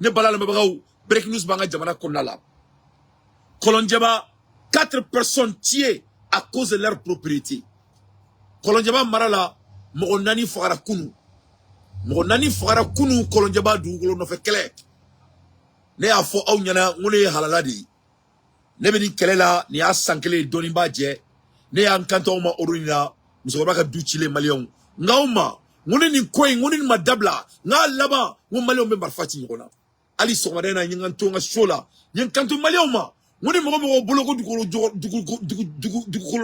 ne balala mabagaw break news banga jamana konala Kolonjaba 4 personnes tuées à cause de leur propriété Kolonjaba marala mo nani fagara kunu Kolonjaba dugolo no fe kele ne a fo aw nyana ngone halaladi ne be ni kele la ni a sankele doni ba je ne ya nkanto ma orina musoba ka du chile malion ngauma ngone ni koy ngone ni madabla nga laba ngo malion be barfati ngona ali so madena nyanto nga shola nyankanto malion ma ngone mo boloko dugolo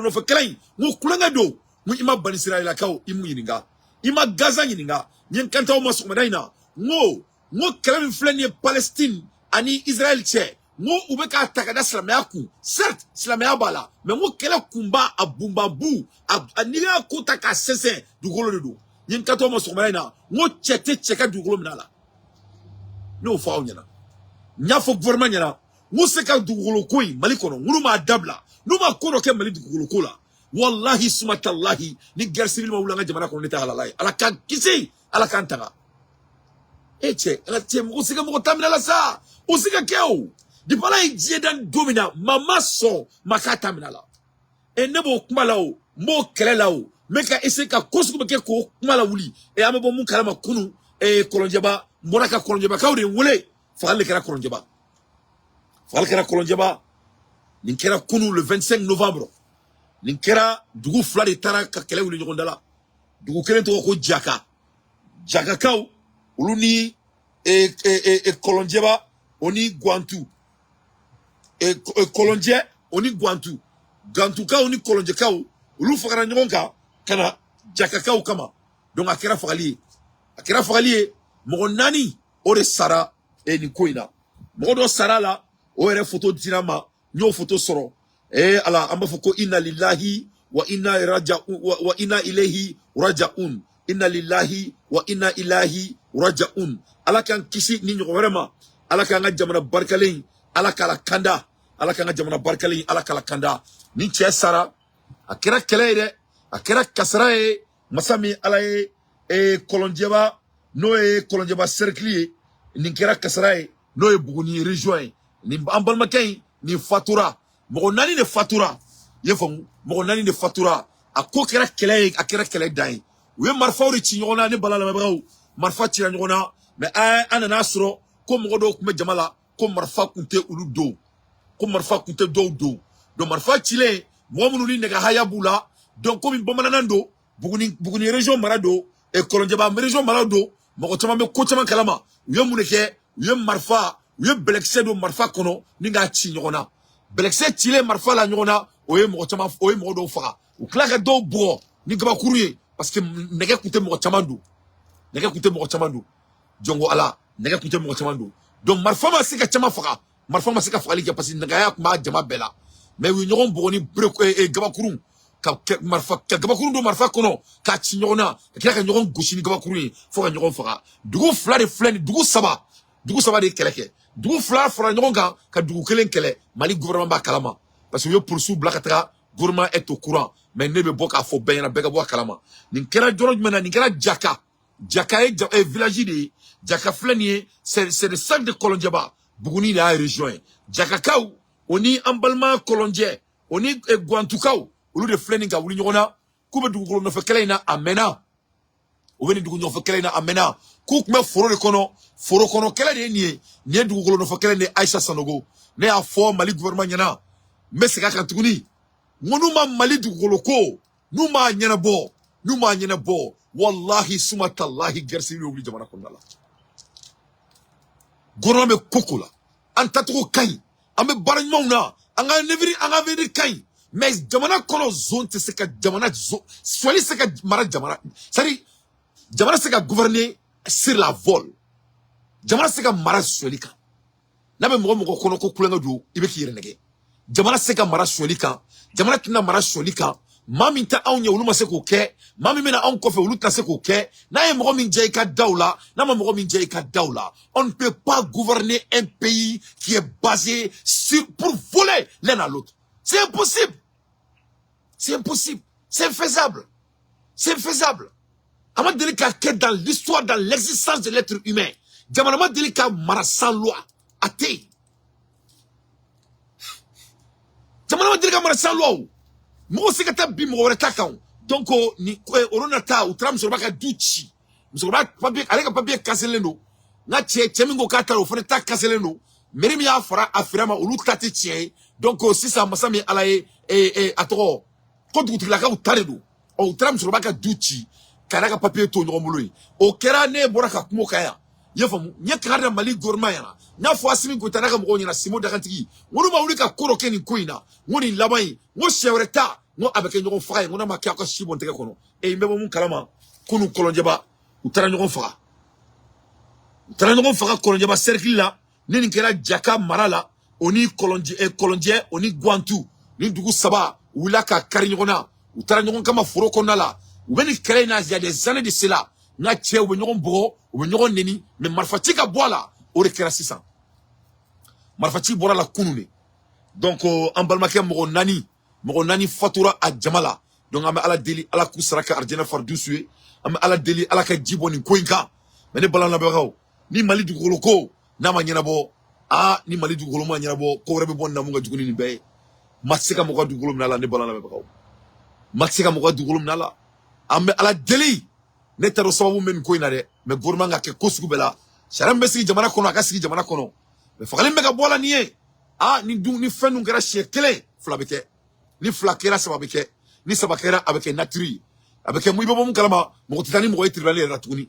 no fe kele ngo kulanga do mu ima bani Israila kaw imu yininga ima Gaza yininga nyankanto ma so madena ngo kele flani Palestine ani Israël tche ngo ubeka takada slamaya ku certes slamaya bala mais ngo kela kumba abumba bu anila kota ka sese dugolo de do yin kato mo somala na ngo cheka dugolo minala no fa onyana nya fo gouvernement nyana ngo seka dugolo koy mali kono ngulu ma dabla no ma kono ke mali dugolo kola wallahi sumatallahi ni guerre civile ma wulanga jamana kono ta halalai ala kan kisi ala kan taga eche ala te mo seka mo tamina la sa usika keo di pala ijedan domina mama so makata minala enebo kumalao mo kelelao meka eseka kosuko ke ko kumala wuli e amebo mun kalama kunu Kolonjaba moraka Kolonjaba kawde wule faale kera Kolonjaba ninkera kunu le 25 novembre ninkera dugu fla de tara ka kele wuli nyondala dugu kelen to ko jaka kaw uluni Kolonjaba oni Guantu Kolonje oni Guantu ka oni Kolonje ka ulu fakara nyonka kana jakaka kama donc akira fakali mo nani ore sara ni koina mo do sara la o ere photo dinama nyo photo soro ala amba foko inna lillahi wa inna ilaihi rajaun inna lillahi wa inna ilaihi rajaun ala kan kisi ni nyo vraiment ala kanga jamana barkalen ala kala kanda ala kanga jamana barkalen ala kala kanda ni che sara akira kele akira kasra masami ala Kolonjaba no Kolonjaba cercle ni kira kasra no buguni rejoint ni ambalma kay ni fatura mo nani ne fatura yefom mo nani ne fatura akokira kele akira kele dai we marfauri ci nyona ni balala mabraw marfa ci nyona mais anana suro ko mo do kuma jamala ko marfa kunte uludo ko marfa kunte do marfa chile mo munu ni nega hayabula donc ko min bomanando buguni région marado e Kolonjaba région marado mo ko tama me ko tama kalama yo muneke yo marfa yo belexé do marfa kono ni nga ci nyona belexé chile marfa la nyona oye mo tama oye mo do fa o klaka do bo ni gaba courrier parce que nega kunte mo chamando jongo ala nega kunte mo chamando donc marfa ma sika chama faka marfa ma sika fakali parce que nega ma jama bela mais wi nyogon boni gabakuru ka marfa gabakuru do marfa kono ka ci nyona kila ka nyogon goshi ni gabakuru fo ka nyogon faka dugu fla de flani dugu saba de keleke dugu fla fora nyogon ka dugu kelen kele mali gouvernement ba kalama parce que yo poursuit blakatra gouvernement est au courant mais ne be boka fo bena bega bo kalama nin kera joro mena nin kera jaka e village de jaka flani c'est le sac de Kolonjaba buguni la région jaka kaw oni ambalma Kolonje oni Guantukaw ulu de flani ka wuli nyona kube dugu no fe kelena amena o veni dugu no fe kelena amena ku kuma foro kono kele de nie dugu no fe kelene Aisha Sanogo ne a fo Mali gouvernement nyana mesika kan tuguni ngonuma Mali dugu ko numa nyana bo wallahi sumatallahi gersi wuli jamana kondala gorome kokula antatuko kai ame baranymo na anga neviri kai mais jamana kono zone te seka jamana swali seka mara jamana sari jamana seka gouverner sur la vol jamana seka mara swali kan na be mo kono ko kulenga do ibe ki renege jamana seka mara swali kan jamana tina mara swali kan mami ta awnya uluma seko ke mami mena on ko fe uluta seko ke na ye mo min jey ka dawla na mo min jey ka dawla on ne peut pas gouverner un pays qui est basé sur pour voler l'un à l'autre. C'est impossible. C'est infaisable. À un moment donné, dans l'histoire, dans l'existence de l'être humain, jamana ma deli ka mara sans loi ate jamana ma deli ka mara sans loi mo se ka ta bi mo wala ta kan donc ni orona ta utram so baka duchi so ba papier ale ka papier kaselendo na chemingo ka ta ofone ta kaselendo meri mi afara afirama ulu tati tie donc si ça masami alaye atoro kontu la ka utaredo o utram so baka duchi kana ka papier to nyomului o kera ne boraka kumo kaya yefamu nye kada mali gorma yana na fo asimi ko tanaka mo nyina simo daga tigi wonu ma wulika koro keni kuina woni labai wo shewreta no abeke nyogo faga ngona makia ko shibo nteke kono e mbebo mun kalama kunu kolonjeba utara nyogo faga kolonjeba cercle la nini kera jaka marala oni kolonje oni guantu ni dugu saba wulaka kari nyogona utara nyogo kama furo konala ubeni kere na ya des années de cela na che ube nyogo mbogo ube nyogo neni me marfati ka boala o de kera 600 marfati bora la kunune donc ambalmake mbogo nani fatura a jamala donc ame ala deli ala kusaraka arjena fardusue ame ala deli ala ka jiboni koinka mene balan la bagaw ni mali du goloko na ma nyana bo ni mali du golo ma nyana bo ko rebe bon na mu ga juguni ni be matsika mo ga du golo na la ne balan la bagaw matsika mo ga du golo na la ame ala deli ne taro sababu men koina de me gorma nga ke kosugu bela sharam besi jamana kono aka sigi jamana kono me fakale me ga bola niye ni fenu ngara shekele flabeke ni flakera sababeke ni sabakera abeke naturi abeke mu ibobo mun kalama mo titani mo yitribale ratuni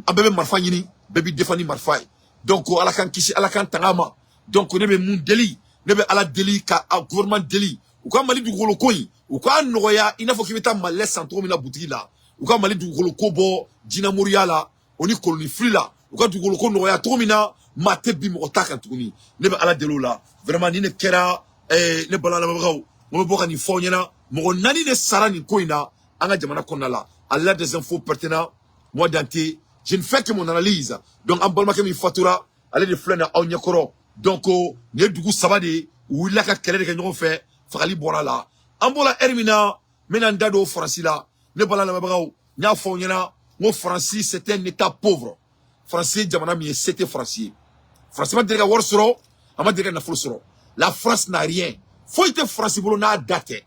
abebe marfa nyini bebi defani marfa donc ala kan kishi ala kan tangama donc ne be mun deli ne be ala deli ka gouvernement deli ou ka mali du golo koyi ou ka noya ina fo kibeta malle santo mina boutique la ou ka mali du golo kobo dina moria la oni colonie free la ou ka du golo ko noya to mina mate bi mo taka tuni ne be ala delo la vraiment ni ne kera ne balala bagaw mo boka ni fo nyana mo nani ne sara ni koina anga jamana konala alla des infos pertinents moi danté je ne fais que mon analyse donc en balma ke mi fatura allez de flena on nyakoro donc ne dugu sabade willa ka kele de nyon fait fakali bora la ambola hermina menanda do francila ne balala bagaw nya fo nyana mo francis c'était un état pauvre français jamana mi c'était français ma dirga worsoro ama dirga na fulsoro la France n'a rien faut être français pour n'a date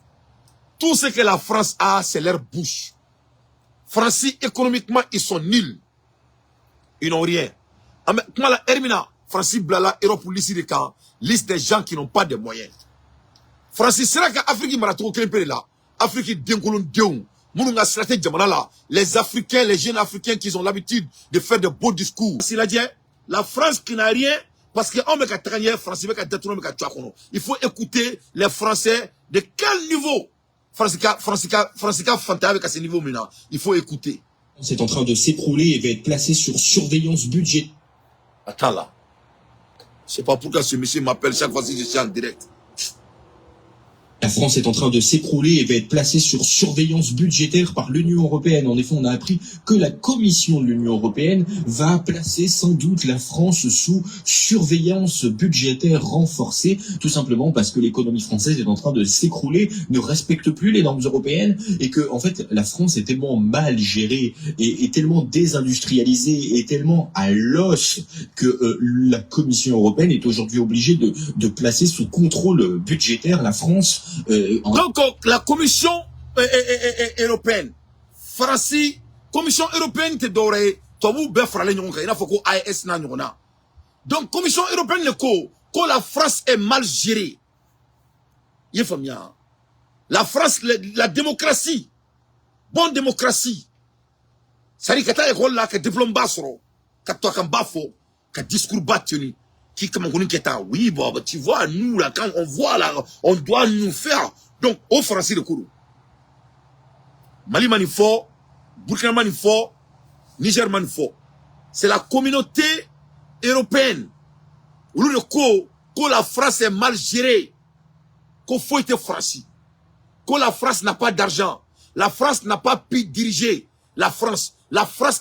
tout ce que la France a c'est leur bouche français économiquement ils sont nuls ils n'ont rien ama la hermina français blala Europe liste de camp liste des gens qui n'ont pas de moyens français sera ka Afrique marato kelpere la Afrique denkolon deun mununga stratégie jamana la les Africains les jeunes Africains qui ont l'habitude de faire de beaux discours si la dit la France qui n'a rien parce que on me ka français me ka détourner me ka tchakono il faut écouter les Français de quel niveau français fanta avec à ce niveau maintenant il faut écouter. C'est en train de s'écrouler et va être placé sur surveillance budgétaire. Attends là. C'est pas pourquoi ce monsieur m'appelle chaque fois que je suis en direct. La France est en train de s'écrouler et va être placée sur surveillance budgétaire par l'Union européenne. En effet, on a appris que la Commission de l'Union européenne va placer sans doute la France sous surveillance budgétaire renforcée, tout simplement parce que l'économie française est en train de s'écrouler, ne respecte plus les normes européennes et que, en fait, la France est tellement mal gérée et tellement désindustrialisée et tellement à l'os que la Commission européenne est aujourd'hui obligée de placer sous contrôle budgétaire la France. Donc la Commission européenne, Francie, Commission européenne te doré, tobu be frale nyonga, ina foko AES na nyona. Donc Commission européenne le ko la France est mal gérée. Yefamia. La France, la démocratie, bonne démocratie. Ça dit que ta école là, que diplôme basro, que toi comme bafo, que discours battu. Qui comme on dit oui bon tu vois nous là quand on voit là on doit nous faire donc au français de Kourou Mali manifo Burkina manifo Niger manifo c'est la communauté européenne où le que la France est mal gérée qu'il faut être français que la France n'a pas d'argent la France n'a pas pu diriger la France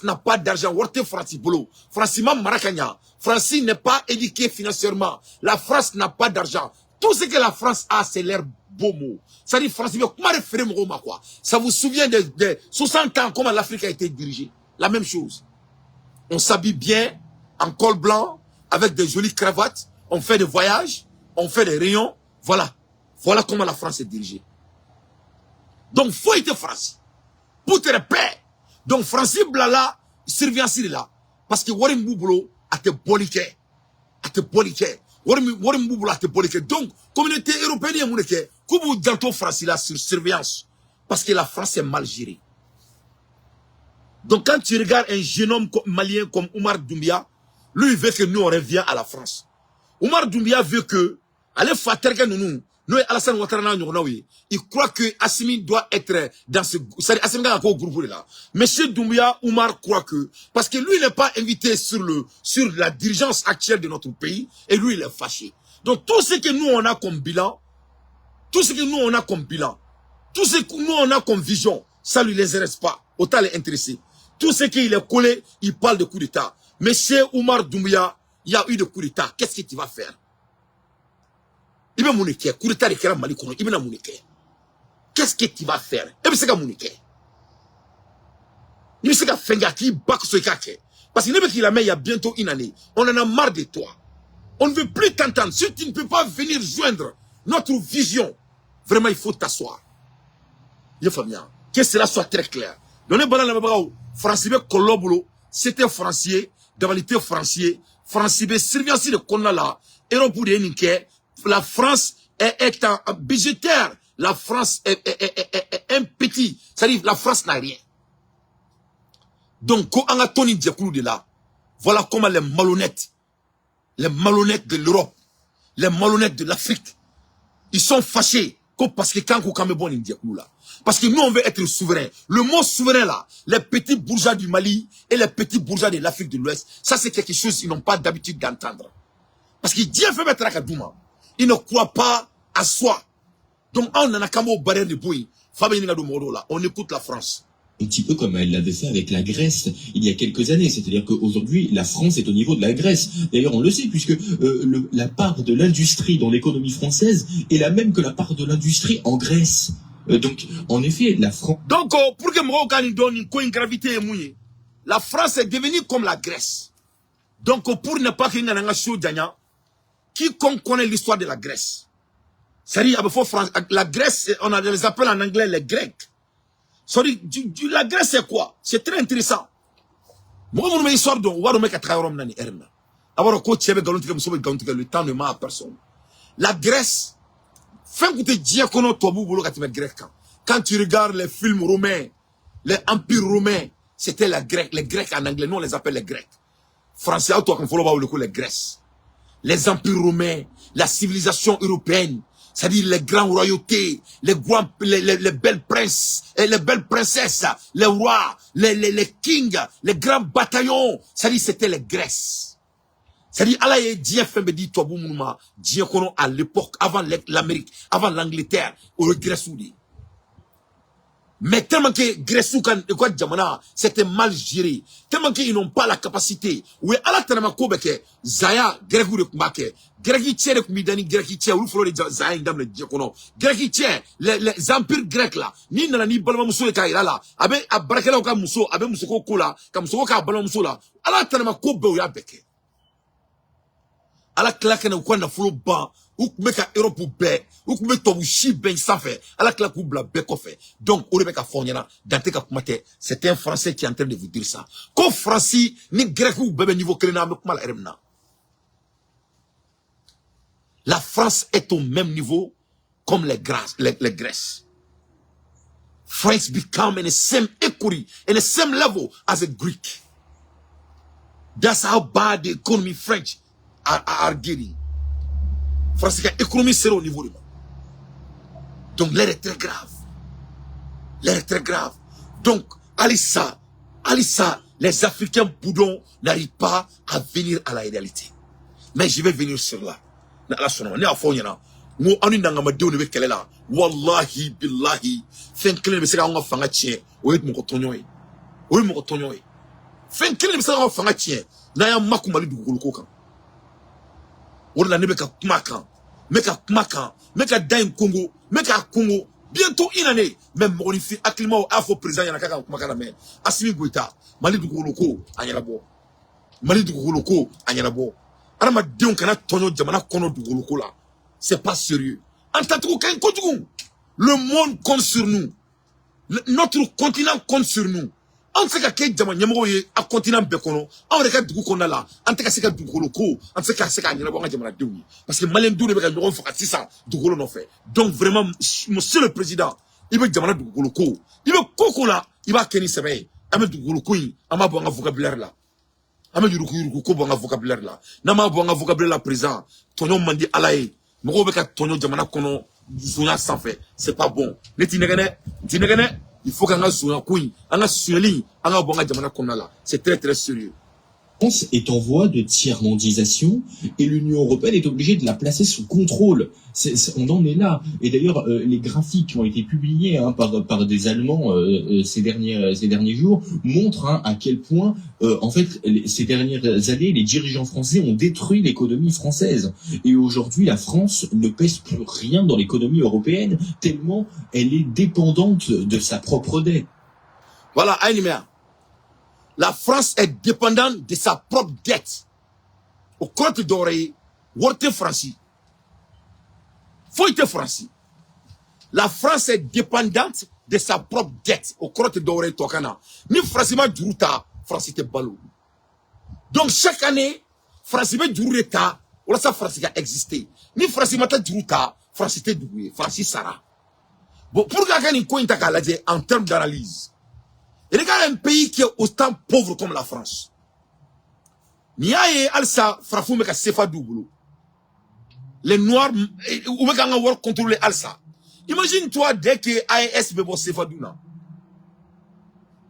n'a pas d'argent. Francis n'est pas éduqué financièrement. La France n'a pas d'argent. Tout ce que la France a, c'est l'air beau mot. Ça dit France, ça vous souvient de 60 ans comment l'Afrique a été dirigée. La même chose. On s'habille bien en col blanc, avec des jolies cravates, on fait des voyages, on fait des rayons, voilà. Voilà comment la France est dirigée. Donc, faut être France. Pour te repérer. Donc, Francis Blala, surveillance là. Parce que Warim Boubolo a te bolike. A te bolike. Warim Boubolo a te bolike. Donc, communauté européenne, mouneke, Koubou Danto France là sur surveillance. Parce que la France est mal gérée. Donc, quand tu regardes un jeune homme malien comme Oumar Doumbia, lui, il veut que nous, on revienne à la France. Oumar Doumbia veut que, allez, Faterga nous, Alassane Ouattara, il croit que Assimi doit être dans ce, c'est-à-dire Assimi dans le groupe là. Monsieur Doumbia, Oumar croit que, parce que lui, il n'est pas invité sur la dirigeance actuelle de notre pays, et lui, il est fâché. Donc, tout ce que nous, on a comme bilan, tout ce que nous, on a comme bilan, tout ce que nous, on a comme vision, ça lui les intéresse pas. Autant les intéresser. Tout ce qu'il est collé, il parle de coup d'État. Monsieur Oumar Doumbia, il y a eu de coup d'État. qu'est-ce que tu vas faire? Il va mouniquer. Coup d'État de Kéra Mali Kono, il va mouniquer. Qu'est-ce que tu vas faire? Il va se mouniquer. Il va se faire qui back ce kake. Parce qu'il a mis il y a bientôt une année. On en a marre de toi. On ne veut plus t'entendre. Si tu ne peux pas venir joindre notre vision, vraiment il faut t'asseoir. Il faut bien. Que cela soit très clair. Donnez bon la mémoire. Francibé Kolobolo, c'était français, d'avalité français, francibé surveillance de Konala, Europe de Ninke, la France est un budgétaire, la France est un petit, c'est-à-dire la France n'a rien. Donc, quand on a Tony Diakoulou de là, voilà comment les malhonnêtes de l'Europe, les malhonnêtes de l'Afrique, ils sont fâchés parce que quand on a bon Diakoulou là. Parce que nous, on veut être souverain. Le mot souverain, là, les petits bourgeois du Mali et les petits bourgeois de l'Afrique de l'Ouest, ça, c'est quelque chose qu'ils n'ont pas d'habitude d'entendre. Parce que Dieu fait mettre à Kadouma. Ils ne croient pas à soi. Donc, on en a comme au barrière de bouille. On écoute la France. Un petit peu comme elle l'avait fait avec la Grèce il y a quelques années. C'est-à-dire qu'aujourd'hui, la France est au niveau de la Grèce. D'ailleurs, on le sait, puisque la part de l'industrie dans l'économie française est la même que la part de l'industrie en Grèce. Donc, en effet, la France... Donc, pour que Moroccan donne une gravité mouillée, la France est devenue comme la Grèce. Donc, pour ne pas qu'il y ait un show d'Anya, quiconque connaît l'histoire de la Grèce, c'est-à-dire, la Grèce, on les appelle en anglais les Grecs. La Grèce, c'est quoi? C'est très intéressant. Moi, je me histoire de le temps ne ment à personne. La Grèce, quand tu regardes les films romains, les empires romains, c'était les Grecs en anglais, nous on les appelle les Grecs. Français, les Grèces. Les empires romains, la civilisation européenne, c'est-à-dire les grandes royautés, les belles princes, et les belles princesses, les rois, les kings, les grands bataillons, c'est-à-dire c'était les Grèces. C'est-à-dire, Allah est Dieu fait me dit, toi, Boumouma, Dieu kono à l'époque, avant l'Amérique, avant l'Angleterre, au Grèce. Mais tellement que Grèce, c'était mal géré. Tellement qu'ils n'ont pas la capacité. Oui, Allah tellement que Zaya, Grégou de Kumbake, Grégui tient de Kumidani, Grégui tient, ou le Zaya, dame le Diakono. Grégui tient, les empires grecs là, ni nana ni balma muso le kaira là, abe, abrakela oka muso, abe musoko kola, kam musoko ka balma muso là. Allah tellement ko be ya beke. Allah claque na kwa na fulo ban, ou meka Europe be, ou meka wushi ben sans faire. Allah claque ou bla be fait. Donc, ou meka fonyana, dante ka kumate, c'est un Français qui est en train de vous dire ça. Ko Francis, ni grec ou bebe niveau kelena me kuma la eremna. La France est au même niveau comme les Grèces. France become in the same equity, in the same level as a Greek. That's how bad the economy French are getting. France, l'économie sera au niveau de moi. Donc, l'air est très grave. L'air est très grave. Donc, Alissa, les Africains boudons n'arrivent pas à venir à la réalité. Mais je vais venir sur là. Wallahi, billahi, fin clé, mais c'est qu'on va faire un tien. Oui, mon cotonyo. Oui, mon cotonyo. Fin clé, mais c'est qu'on va faire un tien. N'a y'a makumali du gouloukokan. Ola nebeka kumakan, meka dain Congo, meka Congo, bientôt une année, même monifi acclimat au afro président yana kaka kumakana mais Assimi Goïta, Mali du Goloko, anyalabo. Mali dugukolo ko a ɲɛnabɔ adamadenw kana tɔɲɔ jamana kɔnɔ dugukolo la c'est pas sérieux an tatugu kaɲi kojugu le monde compte sur nous notre continent compte sur nous an tɛ se ka kɛ jama ɲɛmɔgɔw ye a continent bɛɛ kɔnɔ anw yɛrɛ ka dugu kɔnɔna la an tɛ ka se ka dugukolo ko an tɛ se k'a ɲɛnabɔ an ka jamanadenw ye parce que maliyɛndenw de bɛ ka ɲɔgɔn faga sisan dugukolo nɔfɛ donc vraiment monsieur le président i bɛ jamana dugukolo ko i bɛ ko ko la i b'a kɛ ni sɛbɛn ye an bɛ dugukolo ko in an b'a bɔ an ka vocabulaire la an bɛ yuruku ko bɔ an ka vocabulaire la n'an m'a bɔ an ka vocabulaire la président tɔɲɔ man di ala ye mɔgɔw bɛ ka tɔɲɔ jamana kɔnɔ zonya sanfɛ c'est pas bon ne t'i nɛgɛn dɛ n t'i nɛgɛn dɛ il faut qu'an ka zonya ko in an ka sonyali an ka bɔ an ka jamana kɔnɔna la c'est très très sérieux. La France est en voie de tiers-mondisation et l'Union européenne est obligée de la placer sous contrôle. On en est là. Et d'ailleurs, les graphiques qui ont été publiés par des Allemands ces derniers jours montrent à quel point, en fait, ces dernières années, les dirigeants français ont détruit l'économie française. Et aujourd'hui, la France ne pèse plus rien dans l'économie européenne tellement elle est dépendante de sa propre dette. Voilà, Aïnimea. La France est dépendante de sa propre dette. Au compte d'oreille, Worte Franci. Foyte Franci. La France est dépendante de sa propre dette. Au compte d'oreille, Tokana. Ni Francima Djuruta, Franci te balou. Donc chaque année, Francima Djuruta, ou ça Franci a existé. Ni Francima Djuruta, Franci te doué, Franci Sara. Bon, pour quelqu'un qui coin en termes d'analyse. Et regarde un pays qui est autant pauvre comme la France. Niaye Alsa Frafou meka sefa double. Les Noirs ou meka nga contrôler Alsa. Imagine-toi dès que AES bebo sefa douna.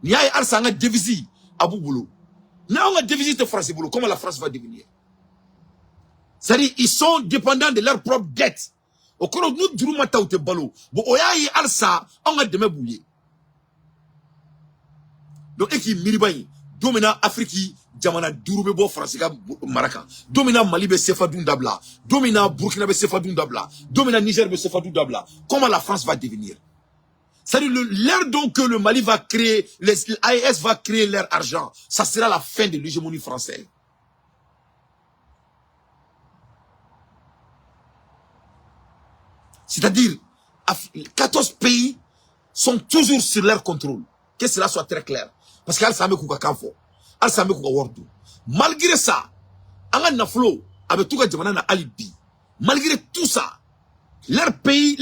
Niaye Alsa nga devisi Abou Boulou. N'a nga devisi de France Boulou. Comment la France va devenir? C'est-à-dire ils sont dépendants de leur propre dette. Au cours de nous duruma ta ou te balo. Bon oyaye Alsa on nga deme bouillé. Donc, eki miribay, domina Afrique, jamana durube bo Fransika Maraka, domina Mali be Sefadou Dabla, domina Burkina be Sefadou Dabla, domina Niger be Sefadou Dabla. Comment la France va devenir? C'est-à-dire l'ère donc que le Mali va créer, l'AES va créer leur argent, ça sera la fin de l'hégémonie française. C'est-à-dire, 14 pays sont toujours sur leur contrôle. Que cela soit très clair. Parce qu'elle s'en met kouka kanfo. Elle s'en met kouka wordu. Malgré ça, anga naflo, avec tout ka na alibi. Malgré tout ça, leur pays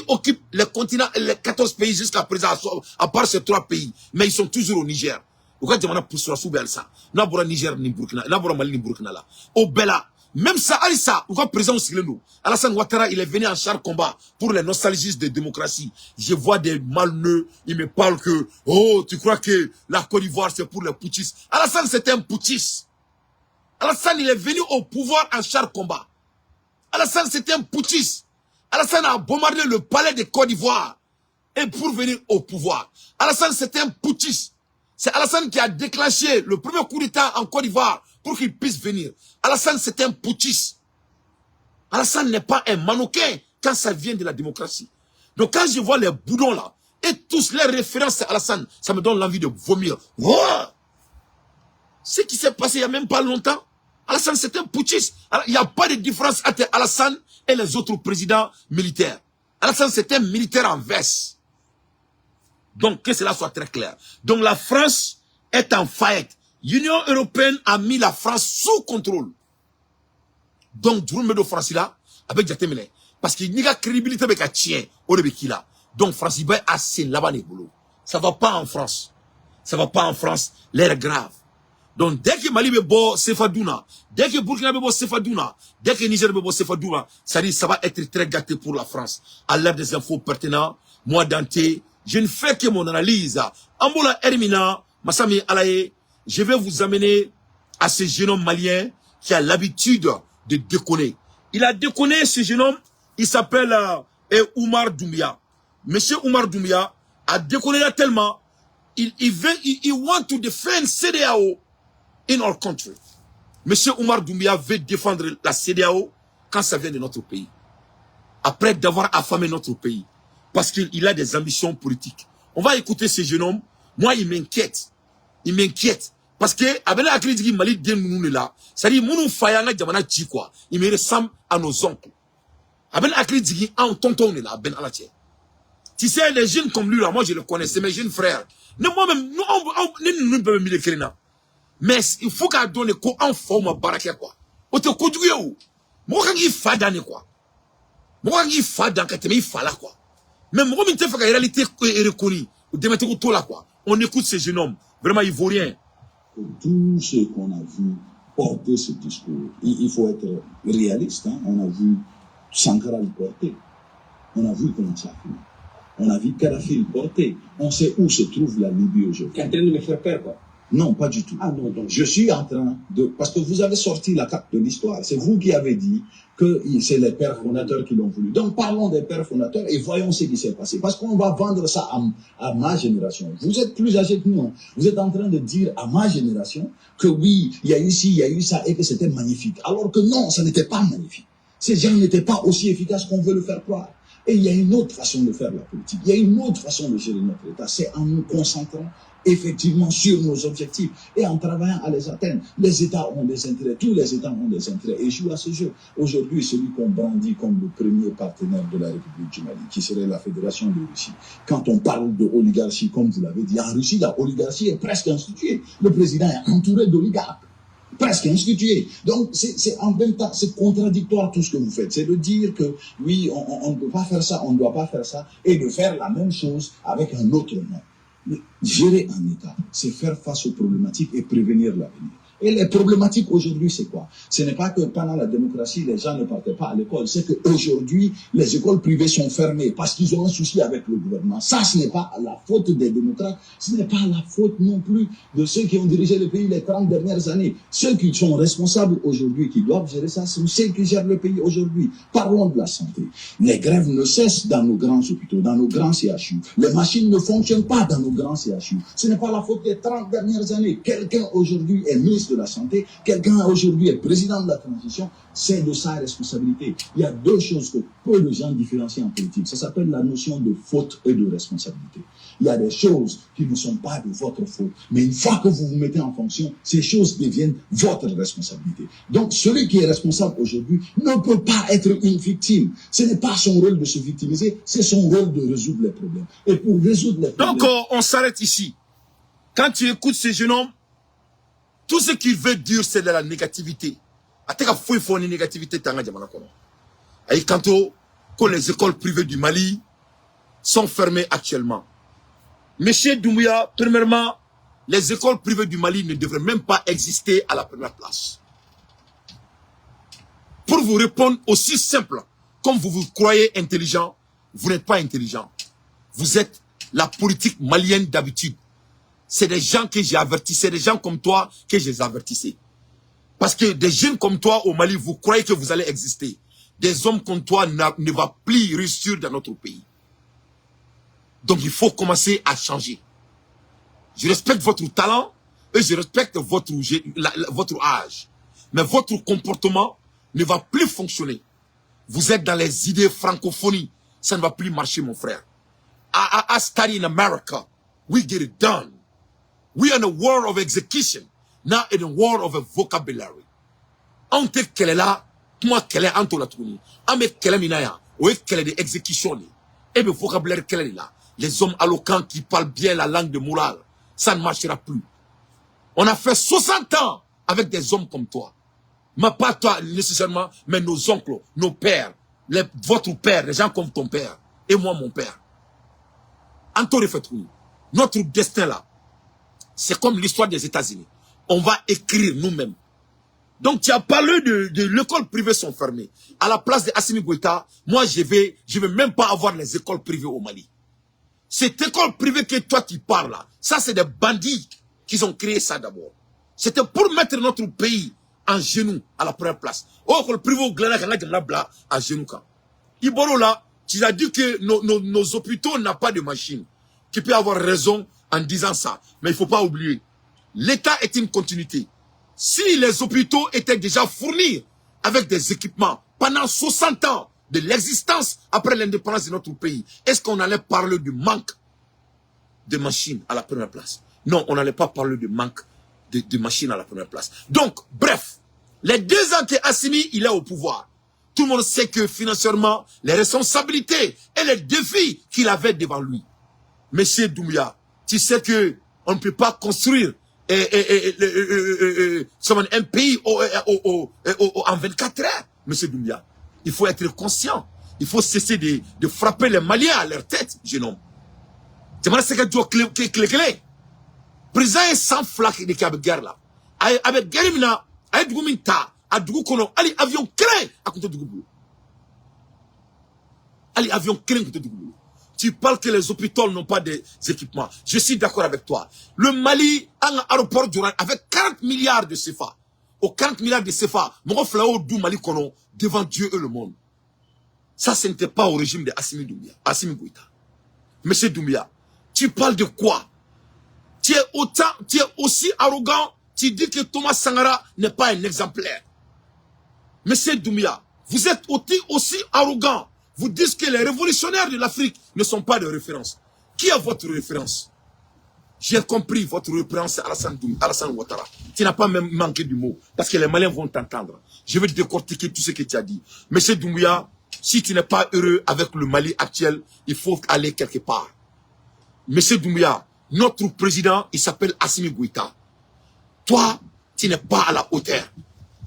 occupe les continents, les 14 pays jusqu'à présent, à part ces 3 pays. Mais ils sont toujours au Niger. Ou quand jamana pour sous bel ça. N'a pas Niger ni Burkina, n'a pas Mali ni Burkina là. Au Bella. Même ça, Alissa, ou quand président Silenou, Alassane Ouattara, il est venu en char combat pour les nostalgistes de démocratie. Je vois des malneux, ils me parlent que, oh, tu crois que la Côte d'Ivoire c'est pour les putschistes. Alassane c'était un putschiste. Alassane, il est venu au pouvoir en char combat. Alassane c'était un putschiste. Alassane a bombardé le palais de Côte d'Ivoire et pour venir au pouvoir. Alassane c'était un putschiste. C'est Alassane qui a déclenché le premier coup d'État en Côte d'Ivoire pour qu'il puisse venir. Alassane, c'est un putschiste. Alassane n'est pas un mannequin quand ça vient de la démocratie. Donc quand je vois les boudons là, et tous les références à Alassane, ça me donne l'envie de vomir. Oh, ce qui s'est passé il n'y a même pas longtemps, Alassane c'est un putschiste. Il n'y a pas de différence entre Alassane et les autres présidents militaires. Alassane c'est un militaire en veste. Donc que cela soit très clair. Donc la France est en faillite. L'Union européenne a mis la France sous contrôle. Donc, du de France là, avec Jatemele. Parce qu'il n'y a crédibilité avec un tien, au début qu'il a. Donc, France, il va assez là-bas les boulots. Ça va pas en France. Ça va pas en France. L'air est grave. Donc, dès que Mali bebo Sefadouna, dès que Burkina bebo Sefadouna, dès que Niger bebo Sefadouna, ça dit, ça va être très gâté pour la France. À l'ère des infos pertinentes, moi, Dante, je ne fais que mon analyse. Ambola Hermina, Massami Alaye, je vais vous amener à ce jeune homme malien qui a l'habitude de déconner. Il a déconné, ce jeune homme, il s'appelle Oumar Doumbia. Monsieur Oumar Doumbia a déconné là tellement, il want to defend CEDEAO in our country. Monsieur Oumar Doumbia veut défendre la CEDEAO quand ça vient de notre pays. Après d'avoir affamé notre pays. Parce qu'il a des ambitions politiques. On va écouter ce jeune homme. Moi, il m'inquiète. Il m'inquiète. Parce que, avec la crise qui Mali den nous là, c'est-à-dire, nous faisons jamana chi quoi. Il me ressemble à nos oncles. Avec la crise qui en tonton là, ben ala tche. Tu sais, les jeunes comme lui là, moi je le connais, c'est mes jeunes frères. Nous, moi-même, nous pouvons me l'écrire. Mais il faut qu'à donner quoi en forme baraké quoi. On te conduit où? Moi, quand il fait d'année quoi. Moi, quand il fait dans que il fait là quoi. Mais moi, je fais que la réalité est reconnue. Tout là quoi. On écoute ces jeunes hommes, vraiment ivoiriens. Tout ce qu'on a vu porter ce discours, il faut être réaliste. Hein? On a vu Sankara le porter. On a vu comment ça finit. On a vu Kadhafi le porter. On sait où se trouve la Libye aujourd'hui. Tu es en train de me faire peur, quoi. Non, pas du tout. Ah non, donc. Je suis en train de... Parce que vous avez sorti la carte de l'histoire. C'est vous qui avez dit que c'est les pères fondateurs qui l'ont voulu. Donc parlons des pères fondateurs et voyons ce qui s'est passé. Parce qu'on va vendre ça à ma génération. Vous êtes plus âgés que nous. Hein. Vous êtes en train de dire à ma génération que oui, il y a eu ci, il y a eu ça et que c'était magnifique. Alors que non, ça n'était pas magnifique. Ces gens n'étaient pas aussi efficaces qu'on veut le faire croire. Et il y a une autre façon de faire la politique. Il y a une autre façon de gérer notre État. C'est en nous concentrant effectivement sur nos objectifs et en travaillant à les atteindre. Les États ont des intérêts, tous les États ont des intérêts et jouent à ce jeu. Aujourd'hui, celui qu'on brandit comme le premier partenaire de la République du Mali, qui serait la Fédération de Russie. Quand on parle de oligarchie, comme vous l'avez dit, en Russie, la oligarchie est presque instituée. Le président est entouré d'oligarques. Presque institué. Donc, c'est en même temps, c'est contradictoire tout ce que vous faites. C'est de dire que, oui, on ne peut pas faire ça, on ne doit pas faire ça, et de faire la même chose avec un autre nom. Mais gérer un État, c'est faire face aux problématiques et prévenir l'avenir. Et les problématiques aujourd'hui, c'est quoi? Ce n'est pas que pendant la démocratie, les gens ne partaient pas à l'école. C'est qu'aujourd'hui, les écoles privées sont fermées parce qu'ils ont un souci avec le gouvernement. Ça, ce n'est pas la faute des démocrates. Ce n'est pas la faute non plus de ceux qui ont dirigé le pays les 30 dernières années. Ceux qui sont responsables aujourd'hui, qui doivent gérer ça, c'est ceux qui gèrent le pays aujourd'hui. Parlons de la santé. Les grèves ne cessent dans nos grands hôpitaux, dans nos grands CHU. Les machines ne fonctionnent pas dans nos grands CHU. Ce n'est pas la faute des 30 dernières années. Quelqu'un aujourd'hui est ministre de la Santé, quelqu'un aujourd'hui est président de la transition, c'est de sa responsabilité. Il y a deux choses que peu de gens différencient en politique. Ça s'appelle la notion de faute et de responsabilité. Il y a des choses qui ne sont pas de votre faute. Mais une fois que vous vous mettez en fonction, ces choses deviennent votre responsabilité. Donc, celui qui est responsable aujourd'hui ne peut pas être une victime. Ce n'est pas son rôle de se victimiser, c'est son rôle de résoudre les problèmes. Et pour résoudre les problèmes... Donc, on s'arrête ici. Quand tu écoutes ces jeunes hommes, tout ce qu'il veut dire, c'est de la négativité. Il faut une négativité. Et quand les écoles privées du Mali sont fermées actuellement. Monsieur Doumbouya, premièrement, les écoles privées du Mali ne devraient même pas exister à la première place. Pour vous répondre aussi simple, comme vous vous croyez intelligent, vous n'êtes pas intelligent. Vous êtes la politique malienne d'habitude. C'est des gens que j'ai avertis, c'est des gens comme toi que je les avertissais. Parce que des jeunes comme toi au Mali, vous croyez que vous allez exister. Des hommes comme toi ne vont plus réussir dans notre pays. Donc il faut commencer à changer. Je respecte votre talent et je respecte votre âge. Mais votre comportement ne va plus fonctionner. Vous êtes dans les idées francophonie. Ça ne va plus marcher, mon frère. I study in America. We get it done. We are in a world of execution, not in a world of a vocabulary. On te kele la, moi kele anto la touni. Ame kele minaya, oué kele de exécution. Et le vocabulaire kele là. Les hommes alloquents qui parlent bien la langue de morale, ça ne marchera plus. On a fait 60 ans avec des hommes comme toi. Mais pas toi nécessairement, mais nos oncles, nos pères, votre père, les gens comme ton père, et moi mon père. Anto refetouni. Notre destin là, c'est comme l'histoire des États-Unis. On va écrire nous-mêmes. Donc tu as parlé de l'école privée sont fermées. À la place de Assimi Goïta, moi je vais même pas avoir les écoles privées au Mali. Cette école privée que toi tu parles là, ça c'est des bandits qui ont créé ça d'abord. C'était pour mettre notre pays en genoux à la première place. Oh, le privé au Glana Bla à genoux quand. Iboro là, tu as dit que nos hôpitaux n'ont pas de machine. Tu peux avoir raison en disant ça. Mais il ne faut pas oublier. L'État est une continuité. Si les hôpitaux étaient déjà fournis avec des équipements pendant 60 ans de l'existence après l'indépendance de notre pays, est-ce qu'on allait parler du manque de machines à la première place? Non, on n'allait pas parler du manque de machines à la première place. Donc, bref, les 2 ans que Assimi, il est au pouvoir, tout le monde sait que financièrement, les responsabilités et les défis qu'il avait devant lui. Monsieur Doumbouya, tu sais que on ne peut pas construire un pays en 24 heures. Monsieur Doumbouya, il faut être conscient. Il faut cesser de frapper les Maliens à leur tête, jeune homme. C'est ce que tu as clé. Président est sans flaque de guerre là. Avec guerre, avec Dougoumita, à Dougoukono, allez, avion clé à côté de Dougouboulou. Allez, avion clé à côté de Dougouboulou. Tu parles que les hôpitaux n'ont pas des équipements. Je suis d'accord avec toi. Le Mali a un aéroport avec 40 milliards de CFA. Aux 40 milliards de CFA, mon flao du Mali Kono, devant Dieu et le monde. Ça, ce n'était pas au régime de Assimi Goïta. Monsieur Doumbouya, tu parles de quoi? Tu es aussi arrogant, tu dis que Thomas Sankara n'est pas un exemplaire. Monsieur Doumbouya, vous êtes aussi arrogant. Vous dites que les révolutionnaires de l'Afrique ne sont pas de référence. Qui est votre référence? J'ai compris votre référence à Alassane Ouattara. Tu n'as pas même manqué du mot. Parce que les Maliens vont t'entendre. Je vais décortiquer tout ce que tu as dit. Monsieur Doumbouya, si tu n'es pas heureux avec le Mali actuel, il faut aller quelque part. Monsieur Doumbouya, notre président, il s'appelle Assimi Goïta. Toi, tu n'es pas à la hauteur.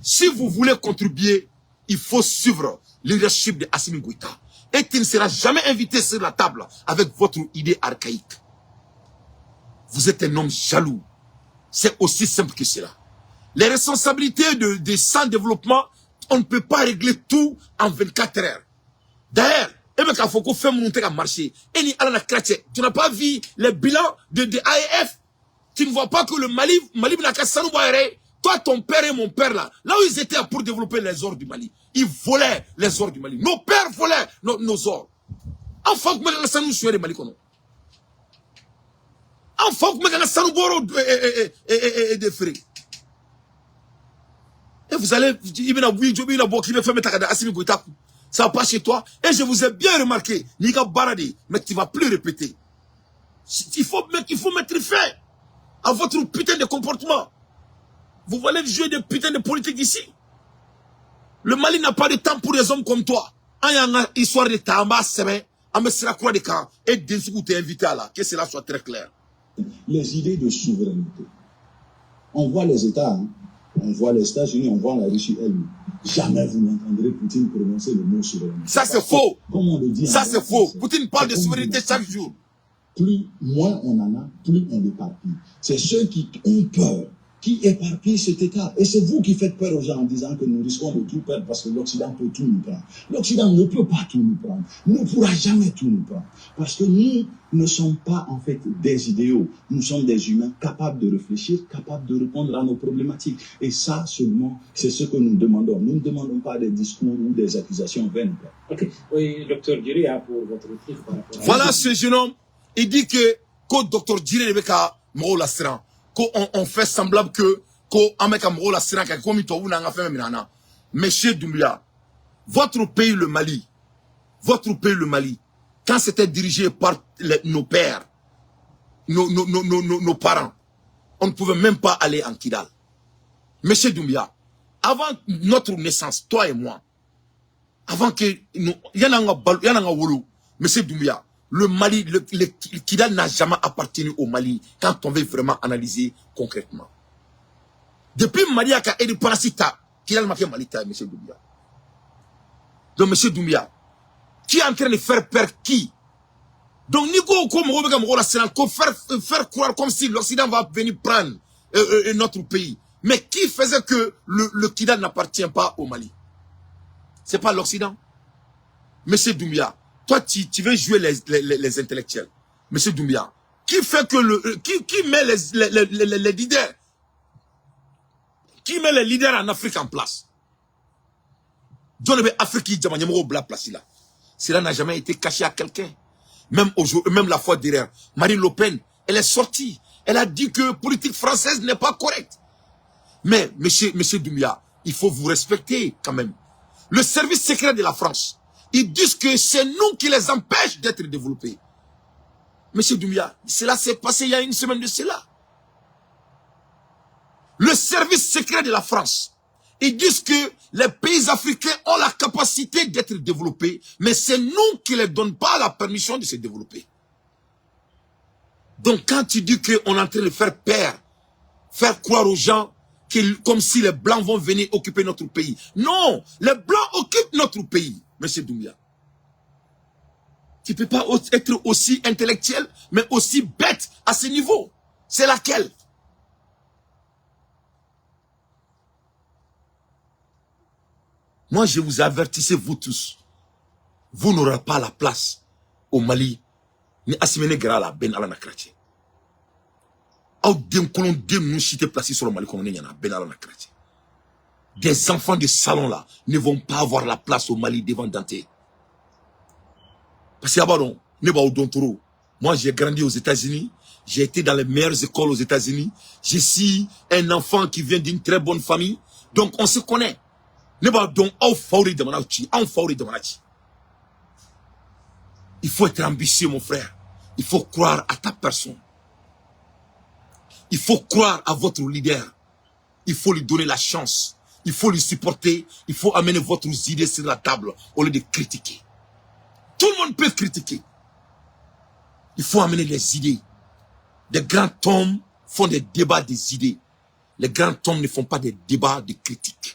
Si vous voulez contribuer, il faut suivre le leadership de Assimi Goïta. Et tu ne seras jamais invité sur la table avec votre idée archaïque. Vous êtes un homme jaloux. C'est aussi simple que cela. Les responsabilités de sans développement, on ne peut pas régler tout en 24 heures. D'ailleurs, tu n'as pas vu les bilans de AEF. Tu ne vois pas que le Mali toi, ton père et mon père là où ils étaient pour développer les ors du Mali, ils volaient les ors du Mali. Nos pères volaient nos ors. Enfin, que nous sommes les Mali. Enfin, que des frais. Et vous allez, ça va pas chez toi. Et je vous ai bien remarqué, Nika Baradi, mais tu vas plus répéter. Il faut mettre fin à votre putain de comportement. Vous voulez jouer des putains de politique ici. Le Mali n'a pas de temps pour des hommes comme toi. Il y a une histoire de Tamba, et Densoukou t'es invité à là. Que cela soit très clair. Les idées de souveraineté. On voit les États, hein. On voit les États-Unis, on voit la Russie elle-même. Jamais vous n'entendrez Poutine prononcer le mot souveraineté. Ça c'est faux. Comme on le dit. Ça c'est faux. Poutine parle de souveraineté chaque jour. Plus, moins on en a, plus on l'éparpille. C'est ceux qui ont peur, qui éparpillent cet État. Et c'est vous qui faites peur aux gens en disant que nous risquons de tout perdre parce que l'Occident peut tout nous prendre. L'Occident ne peut pas tout nous prendre. Ne pourra jamais tout nous prendre. Parce que nous ne sommes pas en fait des idéaux. Nous sommes des humains capables de réfléchir, capables de répondre à nos problématiques. Et ça seulement, c'est ce que nous demandons. Nous ne demandons pas des discours ou des accusations vaines. Ok. Oui, docteur Djiri, pour votre truc par rapport à... Voilà ce jeune homme. Il dit que docteur Djiri ne veut qu'à Moro Lassran. On fait semblable que Monsieur Doumbouya, votre pays le Mali, quand c'était dirigé par nos pères, nos parents, on ne pouvait même pas aller en Kidal. Monsieur Doumbouya, avant notre naissance, toi et moi, avant que nous, Monsieur Doumbouya, le Mali, le Kidal n'a jamais appartenu au Mali quand on veut vraiment analyser concrètement. Depuis Mariaka et le Parasita, Kidal m'a fait Malita, M. Doumbouya. Donc, M. Doumbouya, qui est en train de faire peur qui? Donc, Nico, faire croire comme si l'Occident va venir prendre notre pays. Mais qui faisait que le Kidal n'appartient pas au Mali? C'est pas l'Occident. M. Doumbouya. Toi, tu veux jouer les intellectuels. Monsieur Doumbouya, qui fait que qui met les leaders, qui met les leaders en Afrique en place? Cela n'a jamais été caché à quelqu'un. Même aujourd'hui, même la fois derrière, Marine Le Pen, elle est sortie. Elle a dit que politique française n'est pas correcte. Mais, monsieur Doumbouya, il faut vous respecter quand même. Le service secret de la France, ils disent que c'est nous qui les empêchons d'être développés. Monsieur Doumbouya, cela s'est passé il y a une semaine de cela. le service secret de la France. Ils disent que les pays africains ont la capacité d'être développés, mais c'est nous qui ne leur donnons pas la permission de se développer. Donc quand tu dis qu'on est en train de faire peur, faire croire aux gens comme si les Blancs vont venir occuper notre pays. Non, les Blancs occupent notre pays, M. Doumbia. Tu ne peux pas être aussi intellectuel, mais aussi bête à ce niveau. C'est laquelle? Moi, je vous avertissez, vous tous. Vous n'aurez pas la place au Mali. Ni Assimene Gara la Ben Alana Kraché. Placés sur le Mali, Ben Alana Kraché. Des enfants de salon là ne vont pas avoir la place au Mali devant Dante. Parce que moi j'ai grandi aux États-Unis, j'ai été dans les meilleures écoles aux États-Unis, je suis un enfant qui vient d'une très bonne famille, donc on se connaît. Il faut être ambitieux, mon frère. Il faut croire à ta personne. Il faut croire à votre leader. Il faut lui donner la chance. Il faut lui supporter. Il faut amener votre idée sur la table au lieu de critiquer. Tout le monde peut critiquer. Il faut amener les idées. Les grands hommes font des débats des idées. Les grands hommes ne font pas des débats de critiques.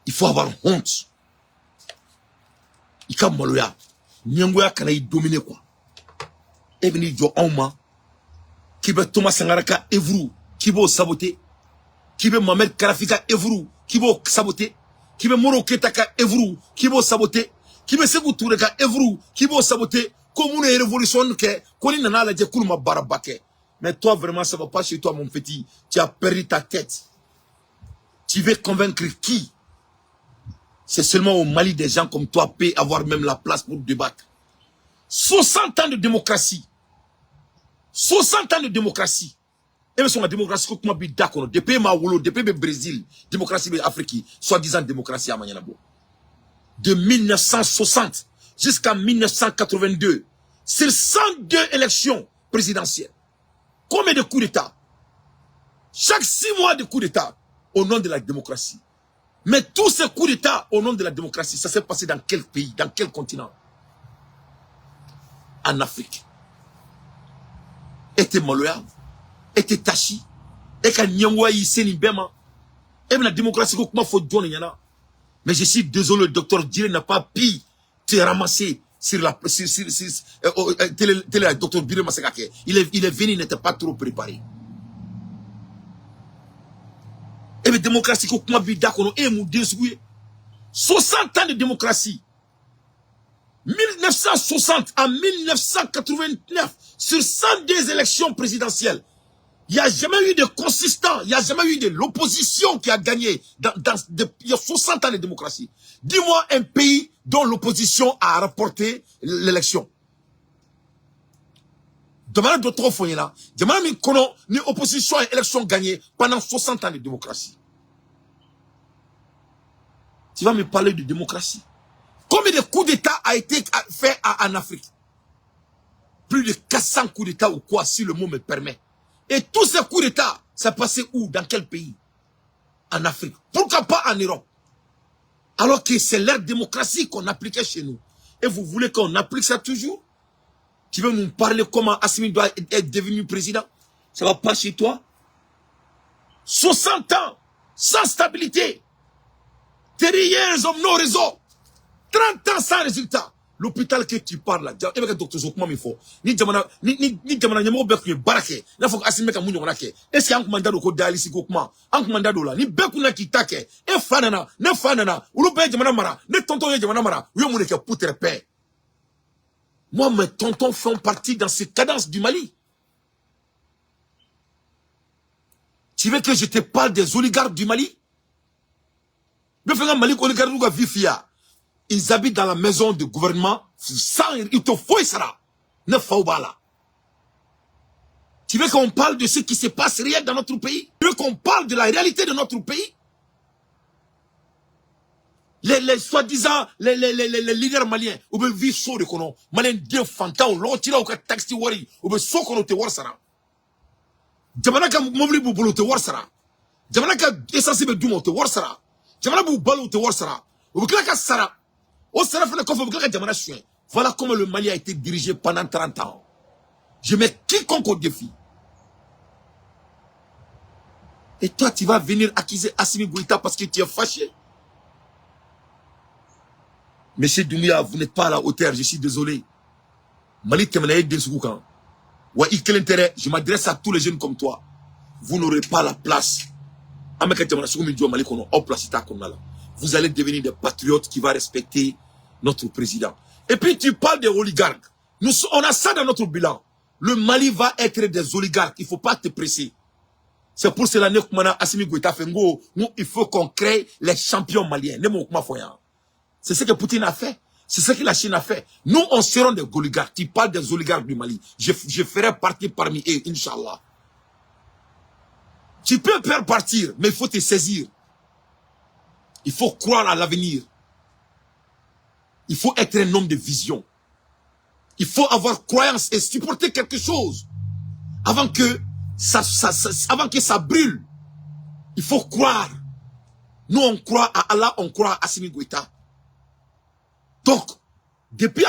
Il faut avoir honte. Il faut maloya. Nyangoya kana y dominer quoi. Et venir jo auma. Qui veut Thomas Sangaraka Evru. Qui veut saboter. Qui veut Mohamed Karafika Evru. Qui veut saboter. Qui veut Moro Ketaka Evru. Qui veut saboter. Qui veut Sekou Toureka Evru. Qui veut saboter. Comme une révolution que. Koni nana la djekoulma barabake. Mais toi vraiment ça va pas chez toi mon petit. Tu as perdu ta tête. Tu veux convaincre qui? C'est seulement au Mali des gens comme toi peuvent avoir même la place pour débattre. 60 ans de démocratie. 60 ans de démocratie. Et même si la démocratie, comment bien d'accord, depuis ma wolo, depuis le Brésil, démocratie africaine, soi-disant démocratie à Mayanabo. De 1960 jusqu'à 1982, sur 102 élections présidentielles. Combien de coups d'État? Chaque 6 mois de coups d'État au nom de la démocratie. Mais tous ces coups d'État au nom de la démocratie, ça s'est passé dans quel pays, dans quel continent? En Afrique. Était Maloya, était Tachi, et quand Nyangwa Yisseni Bema, et la démocratie, comment faut donner yana. Mais je suis désolé, le docteur Djiré n'a pas pu te ramasser sur la télé, docteur Djiré Masakake. Il est venu, il n'était pas trop préparé. Et la démocratie, comment bien d'accord, et mon Dieu, 60 ans de démocratie. 1960 à 1989, sur 102 élections présidentielles, il n'y a jamais eu de consistant, il n'y a jamais eu de l'opposition qui a gagné il y a 60 ans de démocratie. Dis-moi un pays dont l'opposition a rapporté l'élection. Demandez d'autres fois là. Demandez comment une opposition et élection gagnée pendant 60 ans de démocratie. Tu vas me parler de démocratie. Combien de coups d'État a été fait en Afrique? Plus de 400 coups d'État ou quoi, si le mot me permet. Et tous ces coups d'État, ça passait où? Dans quel pays? En Afrique. Pourquoi pas en Europe? Alors que c'est leur démocratie qu'on appliquait chez nous. Et vous voulez qu'on applique ça toujours? Tu veux nous parler comment Assimi doit être devenu président? Ça va pas chez toi? 60 ans, sans stabilité. 30 years of no result. 30 ans sans résultat. L'hôpital que tu parles là, et avec le docteur Zokman, il faut. Ni jamana nyamo beku barake. Na faut Assimi ka munyo nake. Est-ce qu'il y a un commandant de dialyse Gokman? Un commandant de là. Ni beku na kitake. E fanana, ne fanana. Ulu be jamana mara. Ne tonton ye jamana mara. Uyo mune ke poutre paix. Moi, mes tontons font partie dans ces cadences du Mali. Tu veux que je te parle des oligarques du Mali? Ils habitent dans la maison du gouvernement sans il te faut ça. Ne faut pas là. Tu veux qu'on parle de ce qui se passe réel dans notre pays? Tu veux qu'on parle de la réalité de notre pays? Les soi-disant les leaders maliens ou vivre chaud de kono malien de fanta ou l'autre là ou taxi wari ou be so kono te war sana jamana ka mobili b'u bolo u tɛ wari sara jamana ka essence bɛ d'u ma u tɛ wari sara jamana b'u balo u tɛ wari sara u bɛ tila ka sara o sara fana kɔfɛ u bɛ tila ka jamana suɲɛ. Voilà comment le Mali a été dirigé pendant 30 ans. Je mets quiconque au défi. Et toi, tu vas venir accuser Assimi Goïta parce que tu es fâché. Monsieur Doumbouya, vous n'êtes pas à la hauteur, je suis désolé. Mali Temenaye Densoukan. Je m'adresse à tous les jeunes comme toi. Vous n'aurez pas la place. Vous allez devenir des patriotes qui vont respecter notre président. Et puis tu parles des oligarques. On a ça dans notre bilan. Le Mali va être des oligarques. Il ne faut pas te presser. C'est pour cela que il faut qu'on crée les champions maliens. C'est ce que Poutine a fait. C'est ce que la Chine a fait. Nous, on sera des oligarques. Tu parles des oligarques du Mali. Je ferai partie parmi eux, Inch'Allah. Tu peux faire partir, mais il faut te saisir. Il faut croire à l'avenir. Il faut être un homme de vision. Il faut avoir croyance et supporter quelque chose. Avant que ça brûle. Il faut croire. Nous, on croit à Allah, on croit à Assimi Goïta. Donc, depuis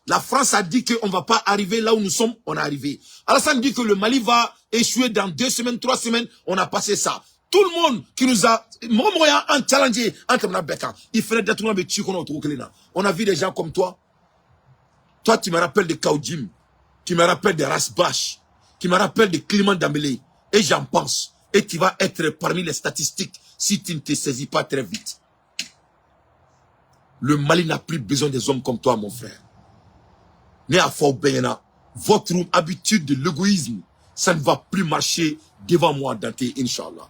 la France a dit qu'on ne va pas arriver là où nous sommes, on est arrivé. Alassane dit que le Mali va échouer dans 2 semaines, 3 semaines, on a passé ça. Tout le monde qui nous a un challenge il ferait des on a vu des gens comme toi. Toi, tu me rappelles de Kaoudjim, tu me rappelles de Rasbash, tu me rappelles de Clément Dambélé. Et j'en pense. Et tu vas être parmi les statistiques si tu ne te saisis pas très vite. Le Mali n'a plus besoin des hommes comme toi, mon frère. Votre habitude de l'égoïsme, ça ne va plus marcher devant moi, Dante, Inch'Allah.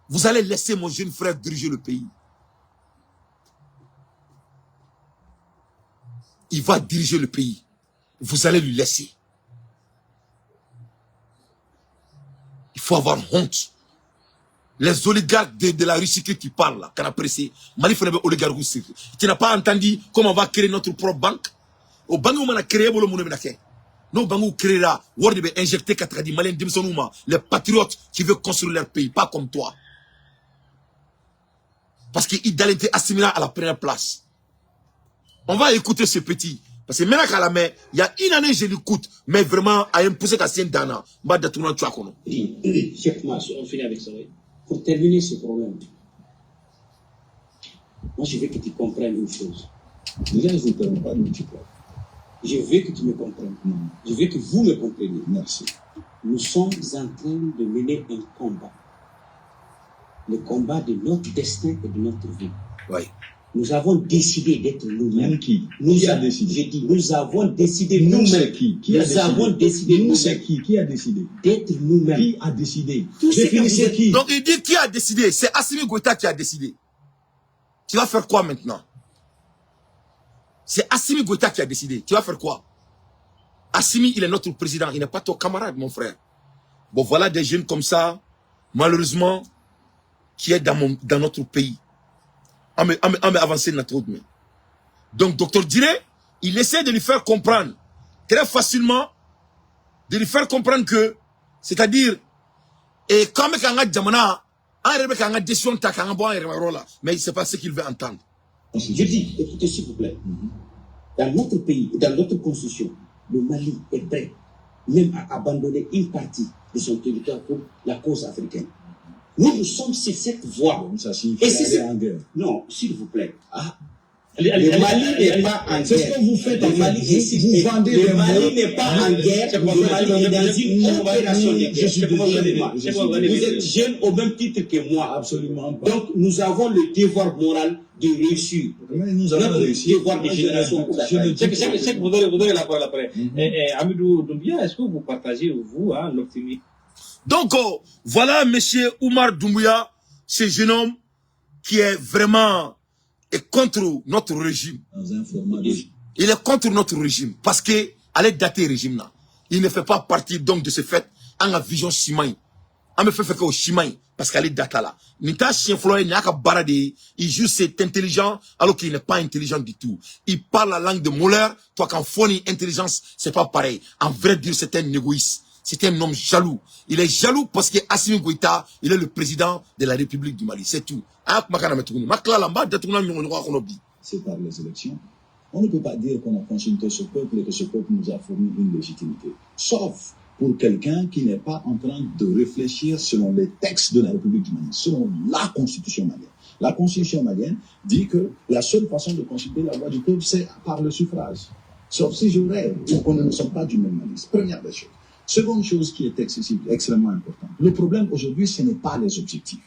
Vous allez laisser mon jeune frère diriger le pays. Il va diriger le pays. Vous allez lui laisser. Il faut avoir honte. Les oligarques de la Russie que tu parles là, qu'on a pressé, Mali faut oligarque. Tu n'as pas entendu comment on va créer notre propre banque? Au banque où on a créé, nos banques créera, on va injecter 90 Maliens, les patriotes qui veulent construire leur pays, pas comme toi. Parce qu'il a été assimilé à la première place. On va écouter ce petit. Parce que maintenant qu'à la main, il y a une année, je l'écoute, mais vraiment, à imposer qu'à c'est dana. On finit avec ça. Pour terminer ce problème, moi je veux que tu comprennes une chose. Déjà, je ne permets pas de multiplier. Je veux que tu me comprennes. Je veux que vous me compreniez. Merci. Nous sommes en train de mener un combat. Le combat de notre destin et de notre vie. Oui. Nous avons décidé d'être nous-mêmes. Qui a décidé? J'ai dit, nous avons décidé nous-mêmes. Nous avons décidé nous-mêmes. Qui a décidé? D'être nous-mêmes. Qui a décidé? Définissez qui. Donc il dit qui a décidé? C'est Assimi Goïta qui a décidé. Tu vas faire quoi maintenant? C'est Assimi Goïta qui a décidé. Tu vas faire quoi? Assimi, il est notre président. Il n'est pas ton camarade, mon frère. Bon, voilà des jeunes comme ça, malheureusement, qui est dans notre pays. On va avancer notre route. Donc, Dr Diré, il essaie de lui faire comprendre, très facilement, de lui faire comprendre que, c'est-à-dire, et comme quand on a jamana, on a décision mais c'est pas ce qu'il veut entendre. Je dis, écoutez s'il vous plaît, dans notre pays, dans notre constitution, le Mali est prêt même à abandonner une partie de son territoire pour la cause africaine. Nous sommes sur cette voie. Ça signifie aller en guerre. Non, s'il vous plaît. Le Mali n'est pas en guerre. C'est ce que vous faites. Le Mali le Mali n'est pas en guerre. Le Mali est dans une opération de guerre. Vous êtes jeune au même titre que moi. Absolument pas. Donc, nous avons le devoir moral de réussir. Mais nous avons réussi. Devoir de génération pour la que vous donnez la parole après. Amidou Doumbouya, est-ce que vous partagez, vous, l'optimisme? Donc, voilà monsieur Oumar Doumbouya, ce jeune homme qui est vraiment contre notre régime. Il est contre notre régime parce que, allez dater le régime là. Il ne fait pas partie donc de ce fait en la vision Simaï. On me fait au chimay parce qu'elle est data là. Nita chien floye n'a qu'à barade. Il joue c'est intelligent alors qu'il n'est pas intelligent du tout. Il parle la langue de Moller. Toi quand fournit intelligence, c'est pas pareil. En vrai dire, c'est un égoïste. C'est un homme jaloux. Il est jaloux parce que Assimi Goïta, il est le président de la République du Mali. C'est tout. C'est par les élections. On ne peut pas dire qu'on a consulté ce peuple et que ce peuple nous a fourni une légitimité. Sauf pour quelqu'un qui n'est pas en train de réfléchir selon les textes de la République du Mali, selon la Constitution malienne. La Constitution malienne dit que la seule façon de consulter la voix du peuple, c'est par le suffrage. Sauf si je rêve, on ne sommes pas du même Mali. Première des choses. Seconde chose qui est extrêmement importante. Le problème aujourd'hui, ce n'est pas les objectifs.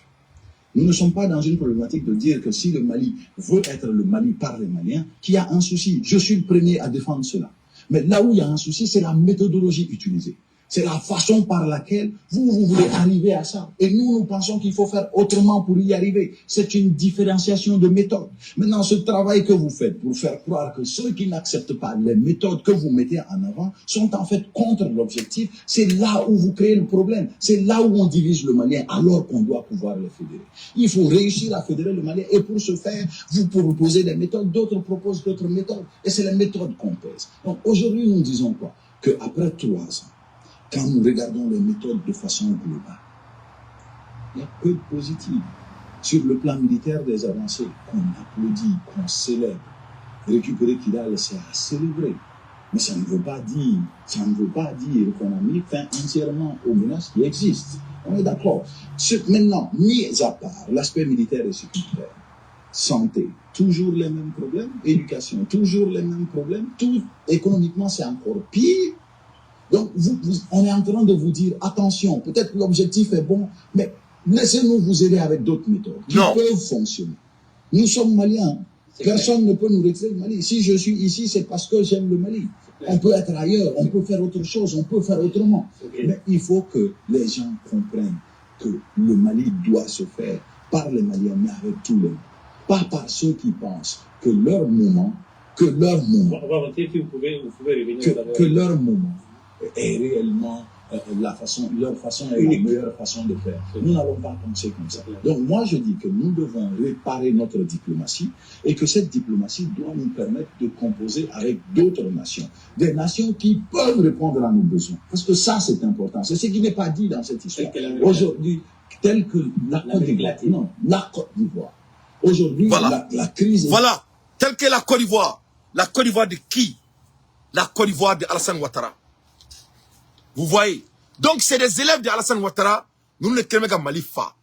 Nous ne sommes pas dans une problématique de dire que si le Mali veut être le Mali par les Maliens, qu'il y a un souci. Je suis le premier à défendre cela. Mais là où il y a un souci, c'est la méthodologie utilisée. C'est la façon par laquelle vous voulez arriver à ça. Et nous pensons qu'il faut faire autrement pour y arriver. C'est une différenciation de méthode. Maintenant, ce travail que vous faites pour faire croire que ceux qui n'acceptent pas les méthodes que vous mettez en avant sont en fait contre l'objectif, c'est là où vous créez le problème. C'est là où on divise le Malien alors qu'on doit pouvoir le fédérer. Il faut réussir à fédérer le Malien et pour ce faire, vous proposez des méthodes, d'autres proposent d'autres méthodes. Et c'est les méthodes qu'on pèse. Donc aujourd'hui, nous disons quoi? Qu'après 3 ans, quand nous regardons les méthodes de façon globale, il n'y a que de positif. Sur le plan militaire, des avancées qu'on applaudit, qu'on célèbre. Récupérer Kidal, c'est à célébrer. Mais ça ne veut pas dire qu'on a mis fin entièrement aux menaces qui existent. On est d'accord. Maintenant, mis à part l'aspect militaire et sécuritaire, santé, toujours les mêmes problèmes, éducation, toujours les mêmes problèmes, tout économiquement, c'est encore pire. Donc, on est en train de vous dire, attention, peut-être que l'objectif est bon, mais laissez-nous vous aider avec d'autres méthodes qui peuvent fonctionner. Nous sommes Maliens. Personne ne peut nous retirer le Mali. Si je suis ici, c'est parce que j'aime le Mali. On peut être ailleurs, on peut faire autre chose, on peut faire autrement. Mais il faut que les gens comprennent que le Mali doit se faire par les Maliens, mais avec tous les gens. Pas par ceux qui pensent que leur moment est réellement leur façon est la meilleure façon de faire. Nous n'allons pas penser comme ça. Donc moi je dis que nous devons réparer notre diplomatie et que cette diplomatie doit nous permettre de composer avec d'autres nations. Des nations qui peuvent répondre à nos besoins. Parce que ça c'est important. C'est ce qui n'est pas dit dans cette histoire. Aujourd'hui, tel que la Côte d'Ivoire. Non, la Côte d'Ivoire. Aujourd'hui, voilà. la crise... Voilà, tel que la Côte d'Ivoire. La Côte d'Ivoire de qui? La Côte d'Ivoire de Alassane Ouattara. Vous voyez? Donc, c'est des élèves de Alassane Ouattara, nous ne les qu'à Malifa.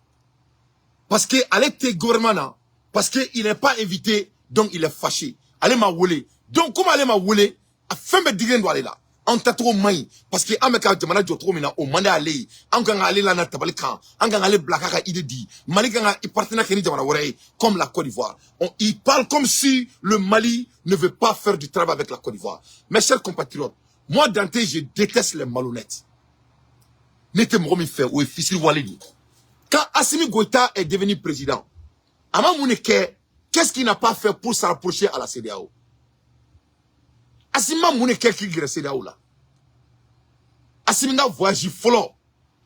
Parce que, elle était gouvernement, parce qu'il n'est pas invité, donc il est fâché. Allez m'a woulé. Donc, comment allez m'a woulé? A fait me dire doit aller là. On t'a trop maï. Parce que, Ameka Djamana Djotro Mina, au Manda aller. On gagne aller là, Natabalikan. On gagne aller Blakaka Idedi. Mali gagne, il partenaire Kenny Djamana Warei, comme la Côte d'Ivoire. Il parle comme si le Mali ne veut pas faire du travail avec la Côte d'Ivoire. Mes chers compatriotes, moi, Dante, je déteste les malhonnêtes. N'était m'omi fait ou Fissil Walidi. Quand Assimi Goïta est devenu président, Ama Mouneke, qu'est-ce qu'il n'a pas fait pour se rapprocher à la CEDEAO? Assimi Mouneke qui est la CEDEAO là. Assimi n'a voyagé follow.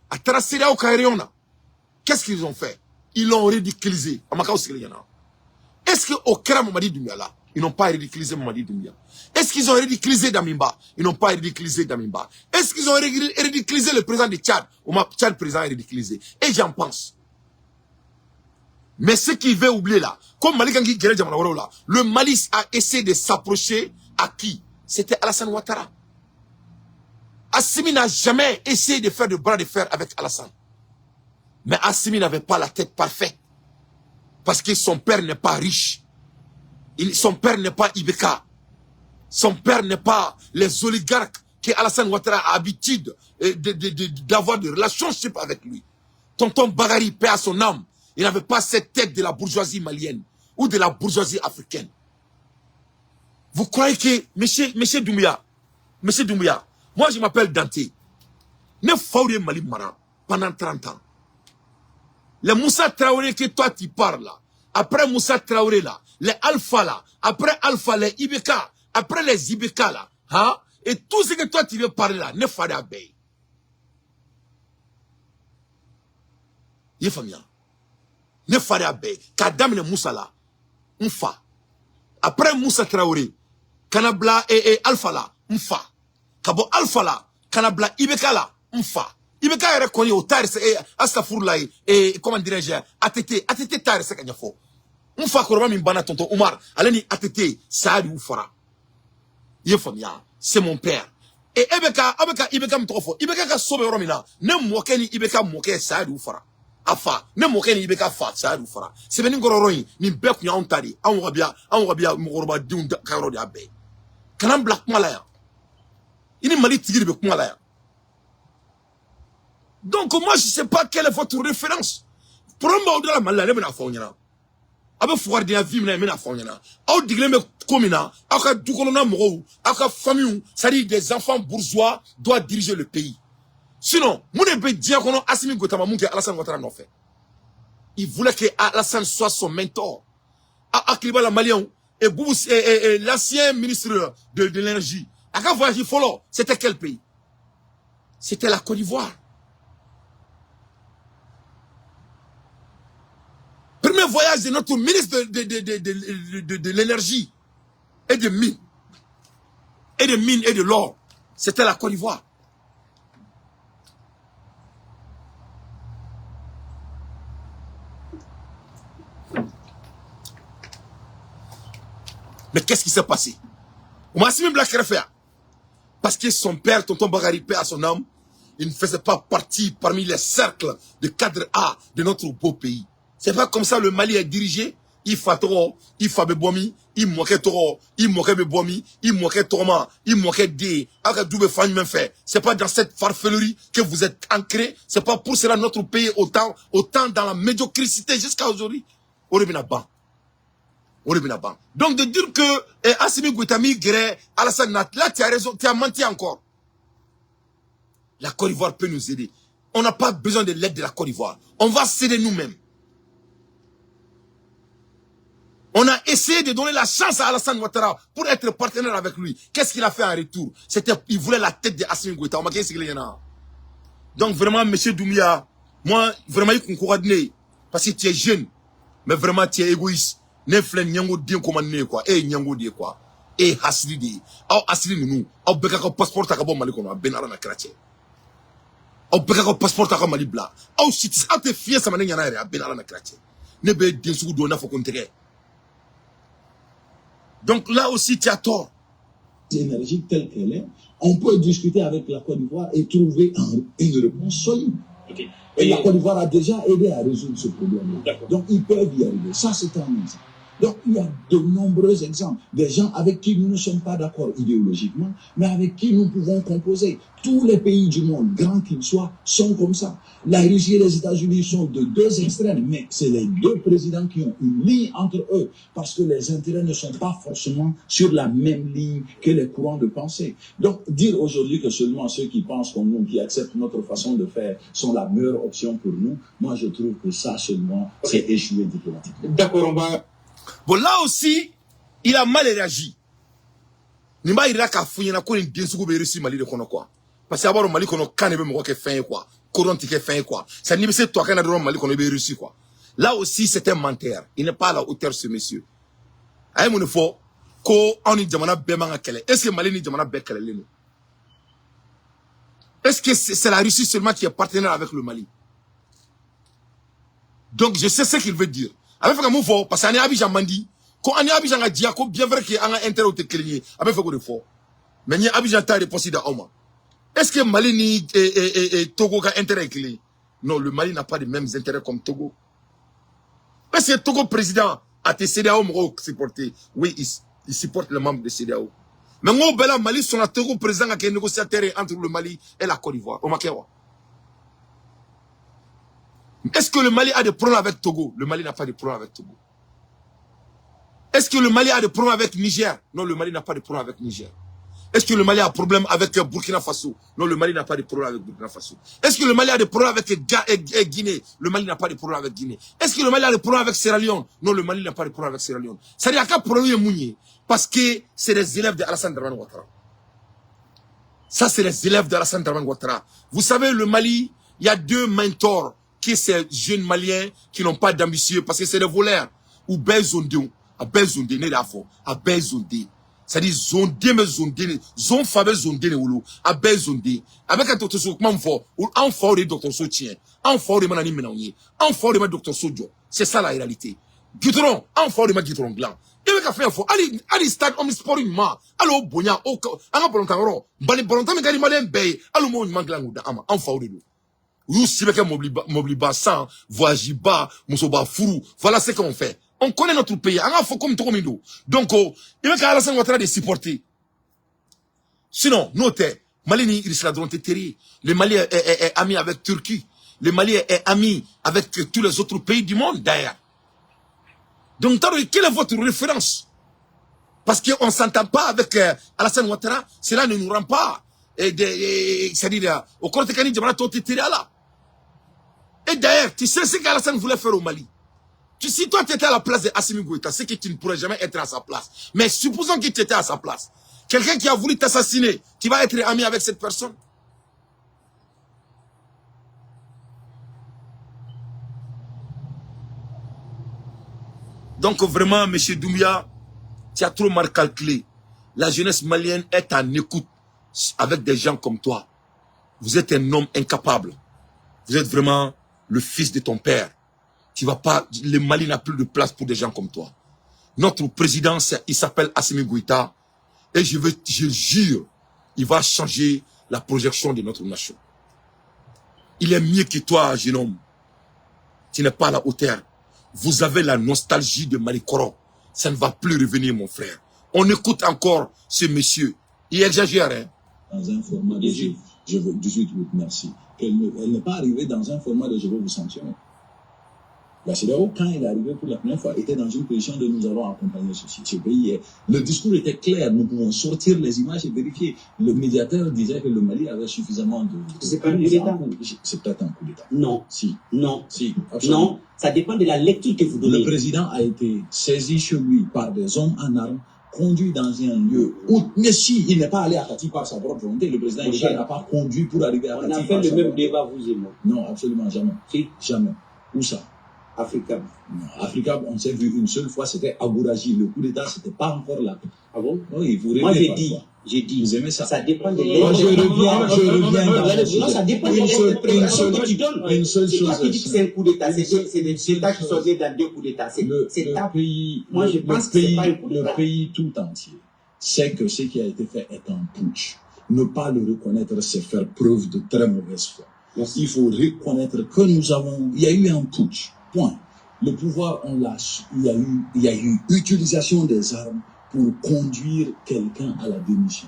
À la CEDEAO Kairiona. Qu'est-ce qu'ils ont fait? Ils l'ont ridiculisé. Est-ce qu'au Kera Mamadi Doumbia là, ils n'ont pas ridiculisé Mamadi Doumbia? Est-ce qu'ils ont ridiculisé Damimba? Ils n'ont pas ridiculisé Damimba. Est-ce qu'ils ont ridiculisé le président de Tchad? Ou ma Tchad président est ridiculisé. Et j'en pense. Mais ce qu'il veut oublier là, comme Mali Gangi Gere Djamanaoro là, le Mali a essayé de s'approcher à qui? C'était Alassane Ouattara. Assimi n'a jamais essayé de faire de bras de fer avec Alassane. Mais Assimi n'avait pas la tête parfaite. Parce que son père n'est pas riche. Son père n'est pas Ibeka. Son père n'est pas les oligarques que Alassane Ouattara a l'habitude d'avoir de relationship avec lui. Tonton Bagari, paix à son âme, il n'avait pas cette tête de la bourgeoisie malienne ou de la bourgeoisie africaine. Vous croyez que, monsieur Doumbia, moi je m'appelle Dante. Ne faudrait Mali Mara pendant 30 ans. Le Moussa Traoré que toi tu parles là, après Moussa Traoré là, les Alpha là, après Alpha les Ibeka, après les Ibeka là, hein, et tout ce que toi tu veux parler là, ne fallait pas. Il famille. Ne fare abe. Kadam ne Moussa là. Mfa. Après Moussa Traoré. Kanabla et Alpha là. Mfa. Kabo Alpha là. Kanabla Ibeka là. Mfa. Ibeka est reconnu au Tare et Astafourla et comment dirais-je ATT Tare c'est qu'il y a faux. Mfa Koroma Mimbana tonton Omar. Aleni ATT Saadi ou Fara. Il famille. C'est mon père. Et Ibeka m'trofo. Ibeka ka sobe romina. Ne mokeni Ibeka moke Saadi ou Fara. Afa. Ne mokeni Ibeka fa Saadi ou Fara. C'est venu gororoyi. Ni bek ni ontari. An wabia mugoroba diun kairo de abe. Kanam black malaya. Ini mali tigiri be kumalaya. Donc moi je sais pas quelle est votre référence. Pour moi au-delà malaya ne mena fonyana. Abe fouar dia vie mena fonyana. Au digle me komina, aka dukolona moko, aka famille, c'est-à-dire des enfants bourgeois doivent diriger le pays. Sinon, mon ebe dia kono Assimi Goïta Mamouke Alassane Ouattara non fait. Il voulait que Alassane soit son mentor. Akliba la Malien et Boubou et l'ancien ministre de l'énergie. Aka voyage follow, c'était quel pays? C'était la Côte d'Ivoire. Premier voyage de notre ministre de l'énergie et de mines. Et de mines et de l'or. C'était la Côte d'Ivoire. Mais qu'est-ce qui s'est passé? Massimi Black Refer. Parce que son père, tonton Bagari, paix à son âme, il ne faisait pas partie parmi les cercles de cadre A de notre beau pays. C'est pas comme ça le Mali est dirigé. Il fait trop, il fait bebomi, il moquait trop, il moquait bebomi, il moquait Torma, il moquait D. C'est pas dans cette farfellerie que vous êtes ancrés. C'est pas pour cela notre pays autant dans la médiocrité jusqu'à aujourd'hui. Donc de dire que Assimi Goïta Migre, Alassane Nat, là tu as raison, tu as menti encore. La Côte d'Ivoire peut nous aider. On n'a pas besoin de l'aide de la Côte d'Ivoire. On va s'aider nous-mêmes. On a essayé de donner la chance à Alassane Ouattara pour être partenaire avec lui. Qu'est-ce qu'il a fait en retour? Il voulait la tête de Assimi Goïta. Donc vraiment, M. Doumbia, moi, vraiment, il faut coordonner. Parce que tu es jeune, mais vraiment, tu es égoïste. Ne flen nyango dien commandé quoi. Nyango die quoi. Hasli di. Au Hasli nous. Au beka ko passeport ta ko Mali kono. Benara na krache. Au beka ko passeport ta ko Mali bla. Au sitis ate fier sa mané nyana re. Benara na krache. Ne be dien sugu do na fo kontere. Donc là aussi, tu as tort. Énergie telle qu'elle est, on peut discuter avec la Côte d'Ivoire et trouver une réponse solide. Okay. Et la Côte d'Ivoire a déjà aidé à résoudre ce problème-là. Donc ils peuvent y arriver. Ça, c'est un exemple. Donc il y a de nombreux exemples. Des gens avec qui nous ne sommes pas d'accord idéologiquement, mais avec qui nous pouvons composer. Tous les pays du monde, grands qu'ils soient, sont comme ça. La Russie et les États-Unis sont de deux extrêmes, mais c'est les deux présidents qui ont une ligne entre eux, parce que les intérêts ne sont pas forcément sur la même ligne que les courants de pensée. Donc, dire aujourd'hui que seulement ceux qui pensent comme nous, qui acceptent notre façon de faire, sont la meilleure option pour nous, moi je trouve que ça seulement, c'est échoué diplomatiquement. D'accord, on va... Bon, là aussi, il a mal réagi. Nimba ira ka funyana ko ni densugo be réussi Mali de kono quoi. Parce que d'abord Mali kono kan be mo ke fin quoi. Courant qui fait quoi. Ça n'y c'est toi quand on Mali kono be réussi quoi. Là aussi c'est un menteur. Il n'est pas à la hauteur ce monsieur. Ay mon fo ko on ni jamana be manga kele. Est-ce que Mali ni jamana be kele leno? Est-ce que c'est la Russie seulement qui est partenaire avec le Mali? Donc je sais ce qu'il veut dire. Avec un mot fort parce qu'on est Abidjan Mandi. Quand on est Abidjan a dit bien vrai qu'il y a un intérêt au téclinier. Avec un fort. Mais il y a Abidjan ta réponse d'Aoma. Est-ce que Mali ni et Togo a intérêt clé? Non, le Mali n'a pas les mêmes intérêts comme Togo. Est-ce que Togo président a été CEDEAO supporté? Oui, il supporte les membres de CEDEAO. Mais au Bela Mali, son Togo président qui est négociateur entre le Mali et la Côte d'Ivoire. Au Makewa. Est-ce que le Mali a des problèmes avec Togo? Le Mali n'a pas de problème avec Togo. Est-ce que le Mali a des problèmes avec Niger? Non, le Mali n'a pas de problème avec Niger. Est-ce que le Mali a un problème avec Burkina Faso? Non, le Mali n'a pas de problème avec Burkina Faso. Est-ce que le Mali a des problèmes avec Guinée? Le Mali n'a pas de problème avec Guinée. Est-ce que le Mali a des problèmes avec Sierra Leone? Non, le Mali n'a pas de problème avec Sierra Leone. C'est-à-dire qu'il y a un problème mounier parce que c'est des élèves de Alassane Dramane Ouattara. Ça, c'est les élèves de Alassane Dramane Ouattara. Vous savez, le Mali, il y a deux mentors que ces jeunes Maliens qui n'ont pas d'ambitieux, parce que c'est des voleurs, ou bezondé, à bezondé, n'est d'affaire, à bezondé. C'est-à-dire, zondé, mais zondé, zon fabé zondé, à bezondé. Avec un docteur So, comment faut, ou en fort de docteur So tient, en fort de manani menaouye, en fort de ma docteur Sojo. C'est ça la réalité. Guitron, en fort de ma guitron blanc. Et avec un fait un fort, allez, stade, on sport une main, allo, bonya, au, en bolontan, bali bolontan, mais gari malin bay, allo, mon manglang, en fort de nous. Vous savez que mobliba sans, voyagiba, musoba furu, voilà ce qu'on fait. On connaît notre pays. On a fait comme tout le monde. Donc, il va qu'à la scène, on va de supporter. Sinon, notez, Mali, il sera dans terre. Le Mali est ami avec Turquie. Le Mali est ami avec tous les autres pays du monde, d'ailleurs. Donc, quelle est votre référence? Parce qu'on ne s'entend pas avec Alassane Ouattara, cela ne nous rend pas. C'est-à-dire, au cours de Kani, là. Et d'ailleurs, tu sais ce qu'Alassane voulait faire au Mali. Si toi tu étais à la place de Assimi Goïta, c'est que tu ne pourrais jamais être à sa place. Mais supposons que tu étais à sa place. Quelqu'un qui a voulu t'assassiner, tu vas être ami avec cette personne. Donc vraiment, M. Doumbia, tu as trop mal calculé. La jeunesse malienne est en écoute avec des gens comme toi. Vous êtes un homme incapable. Vous êtes vraiment le fils de ton père. Tu vas pas, le Mali n'a plus de place pour des gens comme toi. Notre président, il s'appelle Assimi Goïta. Et je jure, il va changer la projection de notre nation. Il est mieux que toi, jeune homme. Tu n'es pas à la hauteur. Vous avez la nostalgie de Malikoro. Ça ne va plus revenir, mon frère. On écoute encore ce monsieur. Il exagère, hein. Dans un format de je veux 18 août, merci. Elle n'est pas arrivée dans un format de je veux vous sanctionner. La CEDEAO, quand il est arrivé pour la première fois, était dans une position de nous allons accompagner ce pays. Le discours était clair, nous pouvons sortir les images et vérifier. Le médiateur disait que le Mali avait suffisamment de... C'est pas un coup d'État. C'est peut-être un coup d'État. Non. Si. Non. Si, absolument. Non, ça dépend de la lecture que vous donnez. Le président a été saisi chez lui par des hommes en armes, conduit dans un lieu où, mais si il n'est pas allé à Kati par sa propre volonté, le président n'a pas conduit pour arriver à Kati. On a fait le même débat, vous et moi. Non, absolument jamais. Si. Jamais. Où ça? Africa. Non, Africa, on s'est vu une seule fois, c'était Abouraji. Le coup d'État, c'était pas encore là. Ah bon? Oui, vous moi j'ai dit, vous aimez ça? Ça dépend de moi, je reviens non, ça dépend une seule chose. Toi qui dis que c'est un coup d'État, c'est des États qui sont nés dans deux coups d'État. Le pays, moi je pense que c'est pas un coup d'État. Le pays tout entier sait que ce qui a été fait est un putsch. Ne pas le reconnaître, c'est faire preuve de très mauvaise foi. Merci. Il faut reconnaître que il y a eu un putsch. Point. Le pouvoir, il y a eu utilisation des armes pour conduire quelqu'un à la démission.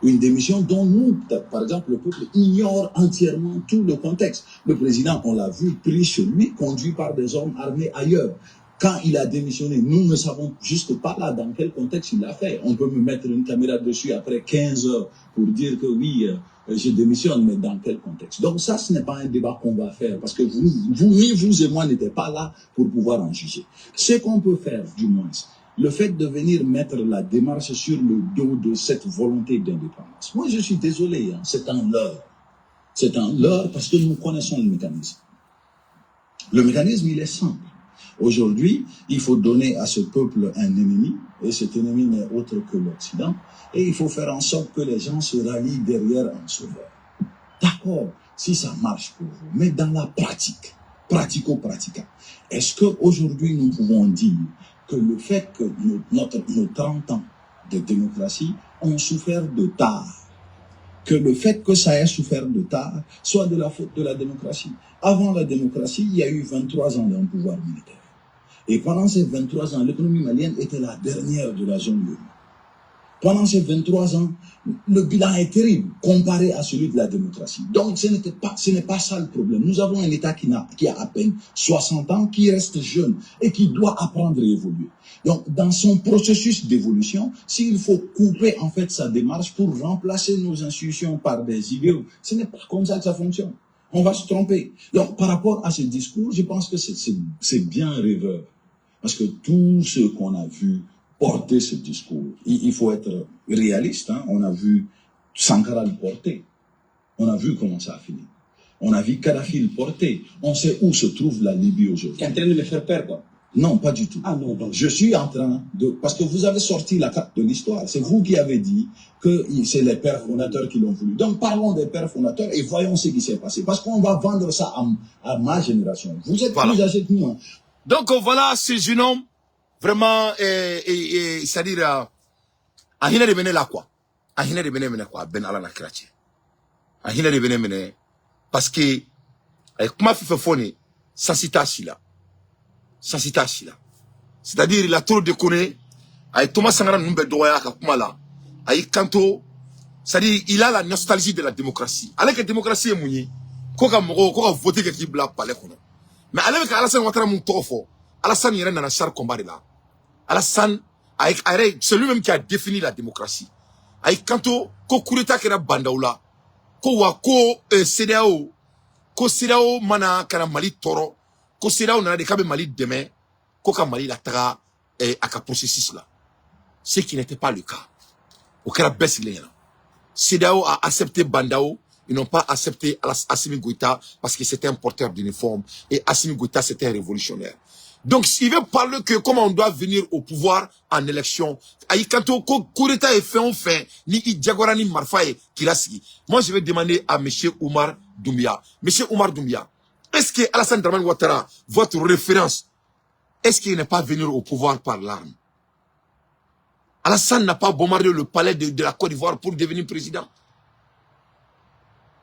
Une démission dont nous, par exemple, le peuple ignore entièrement tout le contexte. Le président, on l'a vu, pris chez lui, conduit par des hommes armés ailleurs. Quand il a démissionné, nous ne savons juste pas là dans quel contexte il l'a fait. On peut me mettre une caméra dessus après 15 heures pour dire que oui, je démissionne, mais dans quel contexte? Donc ça, ce n'est pas un débat qu'on va faire, parce que ni vous et moi n'étaient pas là pour pouvoir en juger. Ce qu'on peut faire, du moins, le fait de venir mettre la démarche sur le dos de cette volonté d'indépendance. Moi, je suis désolé, hein, c'est un leurre. C'est un leurre parce que nous connaissons le mécanisme. Le mécanisme, il est simple. Aujourd'hui, il faut donner à ce peuple un ennemi, et cet ennemi n'est autre que l'Occident, et il faut faire en sorte que les gens se rallient derrière un sauveur. D'accord, si ça marche pour vous, mais dans la pratique, pratico-pratica, est-ce qu'aujourd'hui nous pouvons dire que le fait que nos 30 ans de démocratie ont souffert de tard, que le fait que ça ait souffert de tard soit de la faute de la démocratie? Avant la démocratie, il y a eu 23 ans d'un pouvoir militaire. Et pendant ces 23 ans, l'économie malienne était la dernière de la zone euro. Pendant ces 23 ans, le bilan est terrible comparé à celui de la démocratie. Donc, ce n'est pas ça le problème. Nous avons un État qui a à peine 60 ans, qui reste jeune et qui doit apprendre et évoluer. Donc, dans son processus d'évolution, s'il faut couper en fait sa démarche pour remplacer nos institutions par des idéaux, ce n'est pas comme ça que ça fonctionne. On va se tromper. Donc, par rapport à ce discours, je pense que c'est bien rêveur. Parce que tout ce qu'on a vu porter ce discours, il faut être réaliste. Hein? On a vu Sankara le porter. On a vu comment ça a fini. On a vu Kadhafi le porter. On sait où se trouve la Libye Qui est aujourd'hui. en train de me faire peur, quoi. Non, pas du tout. Ah non, donc. Je suis en train de... Parce que vous avez sorti la carte de l'histoire. C'est vous qui avez dit que c'est les pères fondateurs qui l'ont voulu. Donc parlons des pères fondateurs et voyons ce qui s'est passé. Parce qu'on va vendre ça à ma génération. Vous êtes Voilà. plus âgés que nous. Hein. Donc voilà, ce jeune homme, vraiment, c'est-à-dire, a hina de bene là quoi. A hina de bene quoi, ben ala na krache. A hina de bene parce que, comment fait fone, ça cita là. Ça cita là. C'est-à-dire, il a trop déconné. Avec Thomas Sankara Numbe Doya Kakumala. Avec Kanto, c'est-à-dire, il a la nostalgie de la démocratie. Alors que la démocratie est mouillée, koka voté que qui bla palais kono. Mais avec Alassane Ouattara mon tofo, Alassane il est dans la char combat là. Alassane, c'est lui-même qui a défini la démocratie. Avec Kanto, ko kureta kera bandaoula, ko CEDEAO mana kana Mali toro, ko CEDEAO nana de kabe Mali demain, ko ka Mali la taga aka processus là. Ce qui n'était pas le cas. Au Kera Bessilé. CEDEAO a accepté Bandao, ils n'ont pas accepté Assimi Goïta parce que c'était un porteur d'uniforme et Assimi Goïta c'était un révolutionnaire. Donc s'il veut parler que comment on doit venir au pouvoir en élection, Aïkanto Koureta est fait, ni Diagora ni Marfaye qui l'a signé. Moi je vais demander à monsieur Oumar Doumbia. Monsieur Oumar Doumbia, est-ce que Alassane Dramane Ouattara, votre référence, est-ce qu'il n'est pas venu au pouvoir par l'arme? Alassane n'a pas bombardé le palais de la Côte d'Ivoire pour devenir président.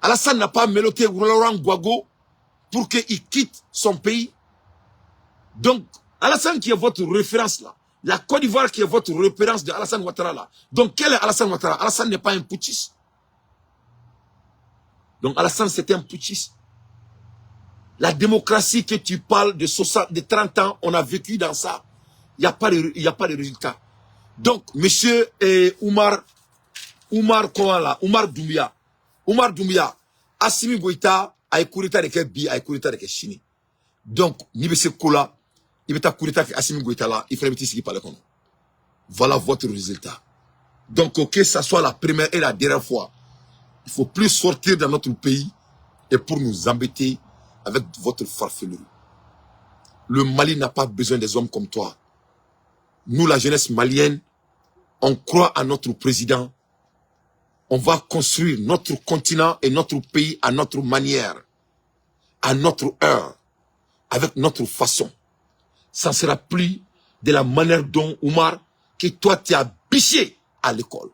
Alassane n'a pas mélodé Laurent Gbagbo pour qu'il quitte son pays. Donc, Alassane qui est votre référence là, la Côte d'Ivoire qui est votre référence de Alassane Ouattara là. Donc, quel est Alassane Ouattara? Alassane n'est pas un putschiste. Donc, Alassane c'était un putschiste. La démocratie que tu parles de 30 ans, on a vécu dans ça. Il n'y a pas de résultat. Donc, monsieur Oumar Doumbia, Assimi Goïta a écourita de Kebi, a écourita de Chini. Donc, ni bese kola, il va écourita de Assimi Goïta là, il faut mettre ici par le compte. Voilà votre résultat. Donc, que ça soit la première et la dernière fois, il faut plus sortir dans notre pays et pour nous embêter avec votre farfelurie. Le Mali n'a pas besoin des hommes comme toi. Nous, la jeunesse malienne, on croit à notre président. On va construire notre continent et notre pays à notre manière, à notre heure, avec notre façon. Ça ne sera plus de la manière dont, Oumar, que toi tu as biché à l'école.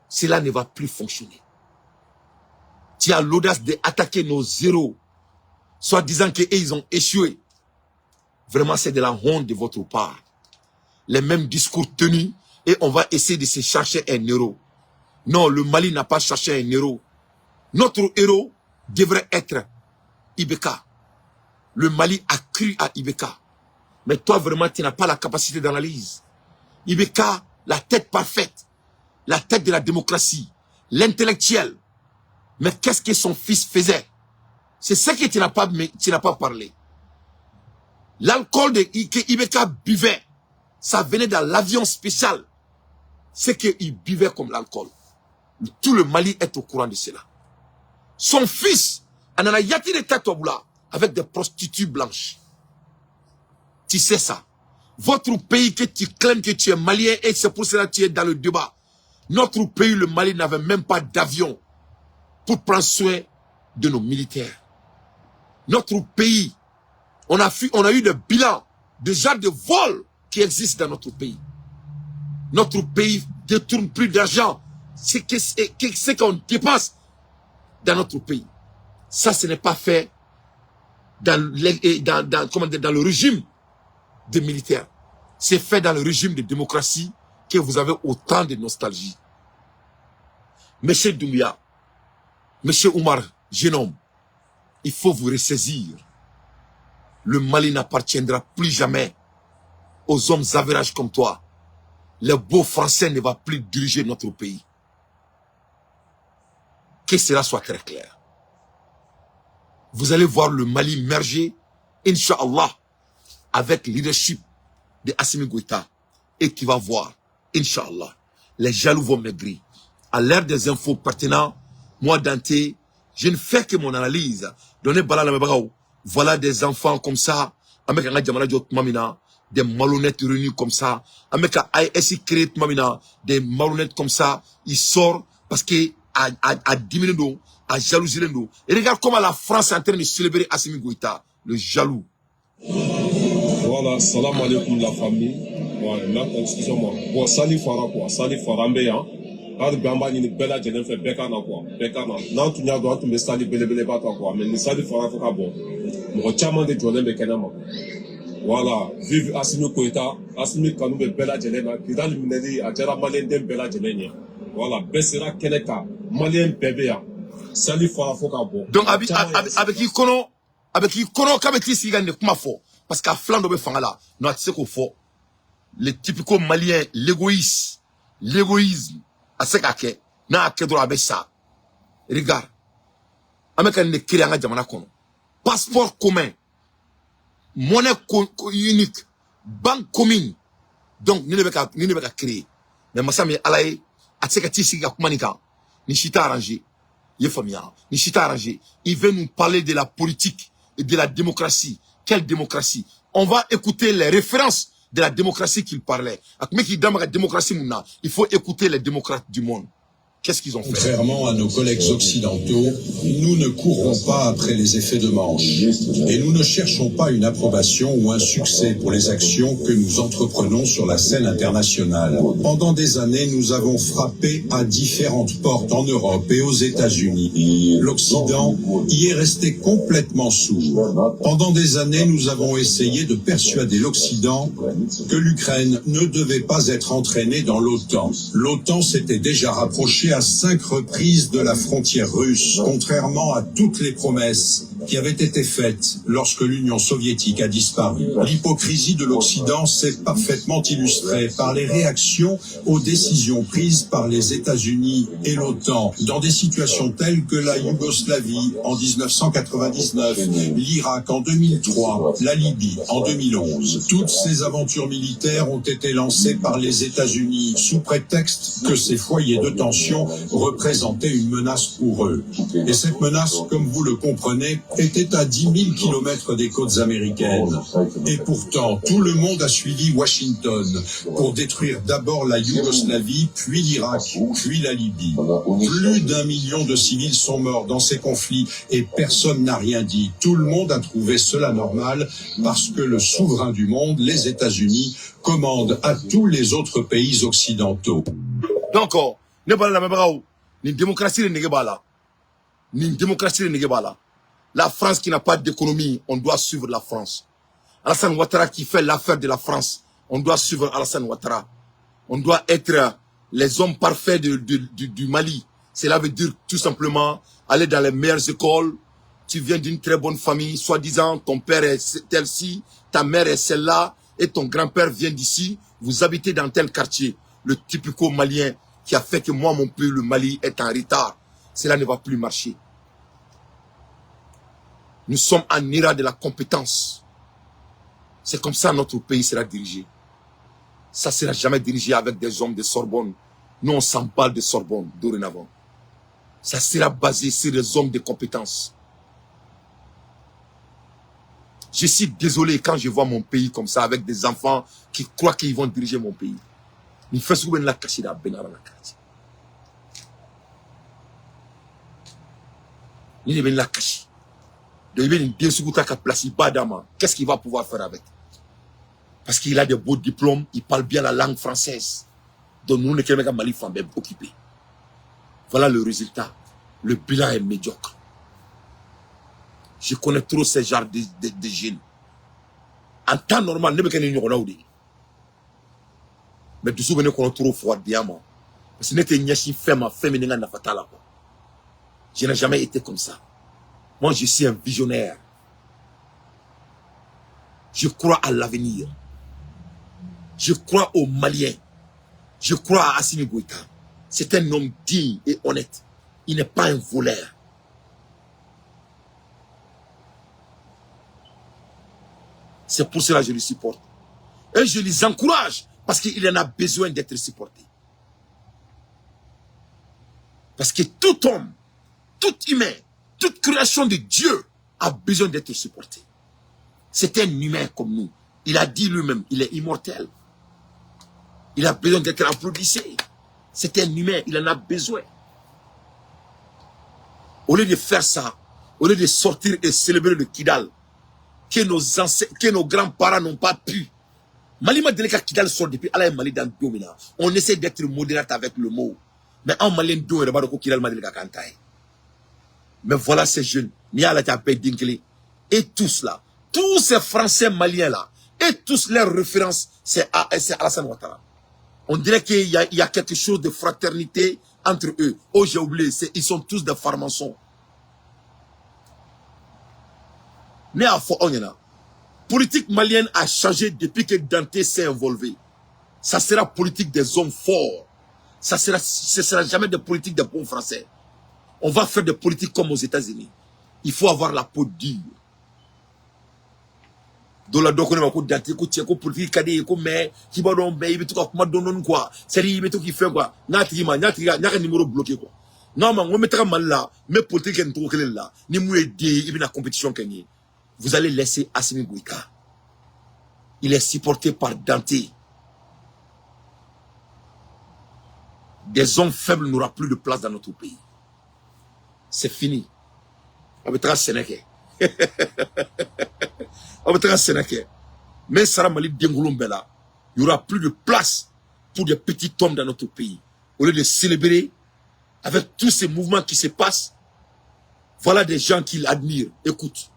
Cela ne va plus fonctionner. Tu as l'audace d'attaquer nos héros, soit disant qu'ils ont échoué. Vraiment, c'est de la honte de votre part. Les mêmes discours tenus et on va essayer de se chercher un héros. Non, le Mali n'a pas cherché un héros. Notre héros devrait être Ibeka. Le Mali a cru à Ibeka. Mais toi, vraiment, tu n'as pas la capacité d'analyse. Ibeka, la tête parfaite, la tête de la démocratie, l'intellectuel. Mais qu'est-ce que son fils faisait? C'est ce que tu n'as pas parlé. L'alcool que Ibeka buvait, ça venait dans l'avion spécial. C'est qu'il buvait comme l'alcool. Tout le Mali est au courant de cela. Son fils, Anana Yati de Tatoboula, avec des prostituées blanches. Tu sais ça. Votre pays que tu claimes que tu es malien et c'est pour cela que tu es dans le débat. Notre pays, le Mali, n'avait même pas d'avion pour prendre soin de nos militaires. Notre pays, on a eu des bilans de genres de vols qui existent dans notre pays. Notre pays détourne plus d'argent. C'est qu'on dépense dans notre pays. Ça, ce n'est pas fait dans le régime des militaires. C'est fait dans le régime de démocratie que vous avez autant de nostalgie. Monsieur Doumbia, monsieur Oumar, jeune homme, il faut vous ressaisir. Le Mali n'appartiendra plus jamais aux hommes avérages comme toi. Le beau français ne va plus diriger notre pays. Que cela soit très clair. Vous allez voir le Mali merger, Inch'Allah, avec le leadership de Assimi Goïta. Et tu vas voir, Inch'Allah, les jaloux vont maigrir. À l'ère des infos pertinentes, moi Dante, Je ne fais que mon analyse. Donnez bala la mebagao. Voilà des enfants comme ça. Avec un jamana jot mamina. Des malhonnêtes réunis comme ça. Avec un ISI créé mamina. Des malhonnêtes comme ça. Il sort parce que à 10 minutes d'eau, à jalousie d'eau. Et regarde comment la France est en train de célébrer Assimi Goïta. Le jaloux. Voilà, salam alaikum la famille. Voilà, excusez-moi. Bon, Sali Fara quoi. Sali Fara Mbeya. Hadi Bamba ni Bella Jelen fait Bekana quoi. Bekana. Nan tu n'as droit de me Sali Bele Bata quoi. Mais ni Sali Fara Foka bon. Mon chaman de Jordan Bekanama. Voilà, vive Assimi Goïta. Assimi Kanoube Bella Jelena. Kidal Mineli, Adjara Malien Dem Bella Jelenia. Voilà, Bessera Keneka. Malien Bébéa. Sali Fara Foka bon. Donc, avec qui kono, kabeti sigan ne kuma fo. Parce qu'à flanc de Befangala, nous avons qu'on faut. Les typiques Maliens, l'égoïsme, à ce qu'à n'a à qu'à avec ça. Regarde. Avec un écrit en Jamana Kono. Passeport commun. Monnaie unique. Banque commune. Donc, nous ne devons pas créer. Mais Massami Alaye, à ce qu'à Tissiga Kumanika, Nishita arrangé. Nishita arrangé. Il veut nous parler de la politique et de la démocratie. Quelle démocratie? On va écouter les références de la démocratie qu'il parlait. Il faut écouter les démocrates du monde. Qu'est-ce qu'ils ont fait? Contrairement à nos collègues occidentaux, nous ne courons pas après les effets de manche. Et nous ne cherchons pas une approbation ou un succès pour les actions que nous entreprenons sur la scène internationale. Pendant des années, nous avons frappé à différentes portes en Europe et aux États-Unis. L'Occident y est resté complètement sourd. Pendant des années, nous avons essayé de persuader l'Occident que l'Ukraine ne devait pas être entraînée dans l'OTAN. L'OTAN s'était déjà rapprochée à 5 reprises de la frontière russe, contrairement à toutes les promesses qui avaient été faites lorsque l'Union soviétique a disparu. L'hypocrisie de l'Occident s'est parfaitement illustrée par les réactions aux décisions prises par les États-Unis et l'OTAN dans des situations telles que la Yougoslavie en 1999, l'Irak en 2003, la Libye en 2011. Toutes ces aventures militaires ont été lancées par les États-Unis sous prétexte que ces foyers de tension représentaient une menace pour eux. Et cette menace, comme vous le comprenez, était à 10 000 kilomètres des côtes américaines. Et pourtant, tout le monde a suivi Washington pour détruire d'abord la Yougoslavie, puis l'Irak, puis la Libye. Plus d'1 million de civils sont morts dans ces conflits et personne n'a rien dit. Tout le monde a trouvé cela normal parce que le souverain du monde, les États-Unis, commande à tous les autres pays occidentaux. Donc, ne pas la même ni démocratie ne n'est pas là. Ni démocratie ne n'est pas là. La France qui n'a pas d'économie, on doit suivre la France. Alassane Ouattara qui fait l'affaire de la France, on doit suivre Alassane Ouattara. On doit être les hommes parfaits du Mali. Cela veut dire tout simplement aller dans les meilleures écoles. Tu viens d'une très bonne famille, soi-disant ton père est tel-ci, ta mère est celle-là, et ton grand-père vient d'ici. Vous habitez dans tel quartier. Le typico malien qui a fait que moi, mon pays, le Mali, est en retard. Cela ne va plus marcher. Nous sommes en era de la compétence. C'est comme ça notre pays sera dirigé. Ça ne sera jamais dirigé avec des hommes de Sorbonne. Nous, on s'emballe de Sorbonne, dorénavant. Ça sera basé sur des hommes de compétence. Je suis désolé quand je vois mon pays comme ça, avec des enfants qui croient qu'ils vont diriger mon pays. Ni fait souvent la cacher dans Benara la cacher. Ni ne la cacher. De il bien sûr qu'à placer Badama. Qu'est-ce qu'il va pouvoir faire avec? Parce qu'il a de beaux diplômes, il parle bien la langue française. Donc nous ne sommes pas Mali Fambem occupé. Voilà le résultat. Le bilan est médiocre. Je connais trop ces genres de jeunes. En temps normal, ne me connais pas. Mais tout souvenez qu'on a trop fort diamant. Parce que n'était nyashi femme féminin na fatala. Je n'ai jamais été comme ça. Moi, je suis un visionnaire. Je crois à l'avenir. Je crois aux Maliens. Je crois à Assimi Goïta. C'est un homme digne et honnête. Il n'est pas un voleur. C'est pour cela que je le supporte. Et je les encourage parce qu'il en a besoin d'être supporté. Parce que tout homme, tout humain Toute création de Dieu a besoin d'être supportée. C'est un humain comme nous. Il a dit lui-même, il est immortel. Il a besoin d'être applaudissé. C'est un humain, il en a besoin. Au lieu de faire ça, au lieu de sortir et célébrer le Kidal, que nos grands-parents n'ont pas pu. Malima Deleka Kidal sort depuis Allah et Mali dans Domina. On essaie d'être modérate avec le mot. Mais en Malien do et Baroko Kidal Madeleka Kantai. Mais voilà ces jeunes, Niala Tapé Dinkele, et tous là, tous ces Français maliens là, et tous leurs références, c'est Alassane Ouattara. On dirait qu'il y a quelque chose de fraternité entre eux. Oh, j'ai oublié, ils sont tous des farmaçons. Mais à fond, politique malienne a changé depuis que Dante s'est involvé. Ça sera politique des hommes forts. Ce sera jamais de politique des bons Français. On va faire des politiques comme aux États-Unis. Il faut avoir la peau dure. Dans la doctrine, on va dire que politique kadé mais qui va donc mais il veut tout comment donner quoi. C'est il veut tout qui fait quoi. N'attire numéro bloqué quoi. Non mais on mettra mal là, mais politique est trop clair là. Ni mou aider, il y a une compétition gagner. Vous allez laisser Assimi Goïta. Il est supporté par Dante. Des hommes faibles n'aura plus de place dans notre pays. C'est fini. On va être Sénégal. On va être Sénégal. Mais Sarah Mali Dengouloumbela, il n'y aura plus de place pour des petits hommes dans notre pays. Au lieu de célébrer avec tous ces mouvements qui se passent, voilà des gens qu'il admire. Écoute.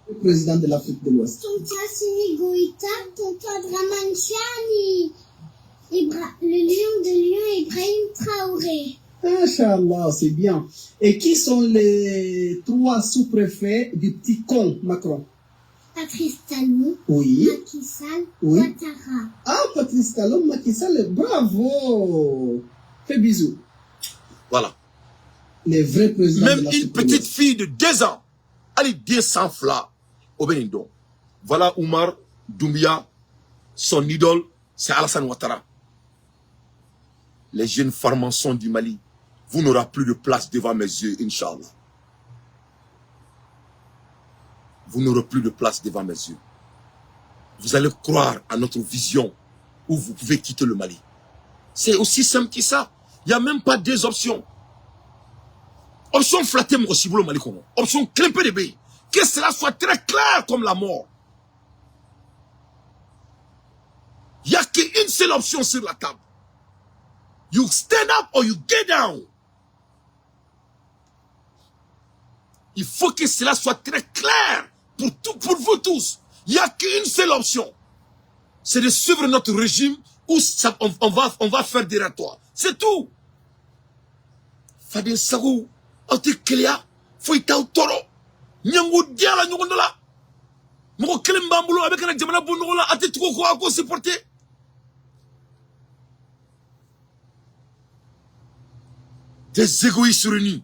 Le président de l'Afrique de l'Ouest. Tonton Assimi Goïta, tonton Dramane Chiani, le lion de Lyon, Ibrahim Traoré. Inch'Allah, c'est bien. Et qui sont les 3 sous-préfets du petit con Macron? Patrice Talon, oui. Macky Sall, oui. Ouattara. Ah, Patrice Talon, Macky Sall, bravo. Fais bisous. Voilà. Les vrais présidents. Même une petite fille de 2 ans, elle est 200 flas au Bénin. Voilà Oumar Doumbia, son idole, c'est Alassane Ouattara. Les jeunes farmaçons du Mali, vous n'aurez plus de place devant mes yeux, Inch'Allah. Vous n'aurez plus de place devant mes yeux. Vous allez croire à notre vision où vous pouvez quitter le Mali. C'est aussi simple que ça. Il n'y a même pas 2 options. Option flatter mon ciboulot Mali Congo. Option climper de bébé. Que cela soit très clair comme la mort. Il n'y a qu'une seule option sur la table. You stand up or you get down. Il faut que cela soit très clair pour vous tous. Il n'y a qu'une seule option. C'est de suivre notre régime où on va faire des ratoires. C'est tout. Fadil Sagou, Oti Kelia, Fouita Toro, Nyango Diala Ngondola, Moko Kelembambulo avec un Jamana Bundola, Ati Toko à quoi supporter. Des égoïstes réunis.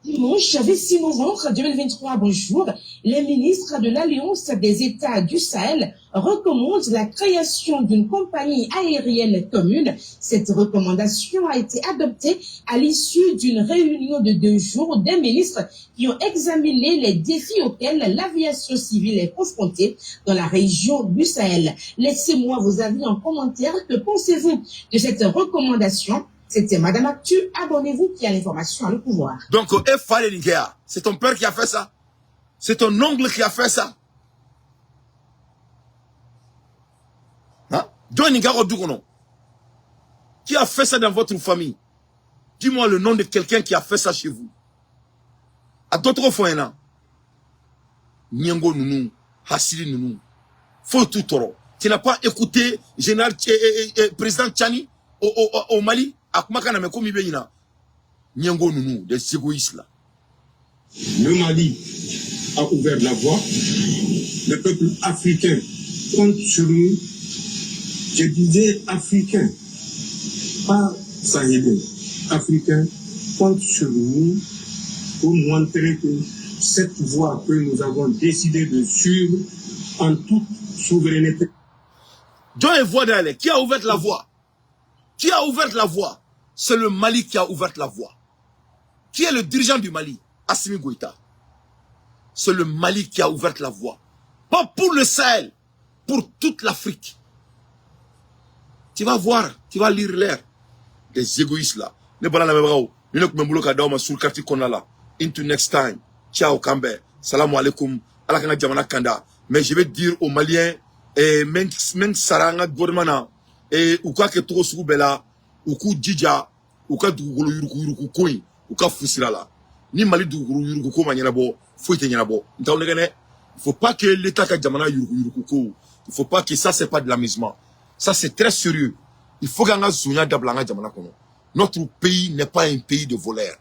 Dimanche 26 novembre 2023, bonjour, les ministres de l'Alliance des États du Sahel recommandent la création d'une compagnie aérienne commune. Cette recommandation a été adoptée à l'issue d'une réunion de 2 jours des ministres qui ont examiné les défis auxquels l'aviation civile est confrontée dans la région du Sahel. Laissez-moi vos avis en commentaire. Que pensez-vous de cette recommandation? C'était Madame Actu, abonnez-vous qui a l'information à le pouvoir. Donc, c'est ton père qui a fait ça. C'est ton oncle qui a fait ça. Hein? Qui a fait ça dans votre famille? Dis-moi le nom de quelqu'un qui a fait ça chez vous. À d'autres fois, il y en a. Nyango Nounou, Hassili Nounou, Faut tout toro. Tu n'as pas écouté général président Tchani au Mali? Des égoïstes là. Le Mali a ouvert la voie. Le peuple africain compte sur nous. Je disais africain, pas sahélien. Africain compte sur nous pour montrer que cette voie que nous avons décidé de suivre en toute souveraineté. John voie d'aller. Qui a ouvert la voie? Qui a ouvert la voie? C'est le Mali qui a ouvert la voie. Qui est le dirigeant du Mali? Assimi Goïta. C'est le Mali qui a ouvert la voie. Pas pour le Sahel, pour toute l'Afrique. Tu vas voir, tu vas lire l'air des égoïstes là. Ne pas la même chose. Nous ne pouvons pas nous sur le quartier qu'on a là. Into next time. Ciao Kambe. Salam alaikum. Alakana Jamana Kanda. Mais je vais dire aux Maliens, même Saranga Gormana, ou quoi que tout ce bela, ou coup Djidja, ou quoi Dougolo Yuruku Koui, ou quoi Fusila. Ni Mali Dougolo Yuruku Manyanabo, Fouite Yanabo. Il ne faut pas que l'État Jamana Yuruku. Il ne faut pas que ça, c'est pas de l'amusement. Ça, c'est très sérieux. Il faut qu'on ait Dablanga Jamana Kono. Notre pays n'est pas un pays de voleurs.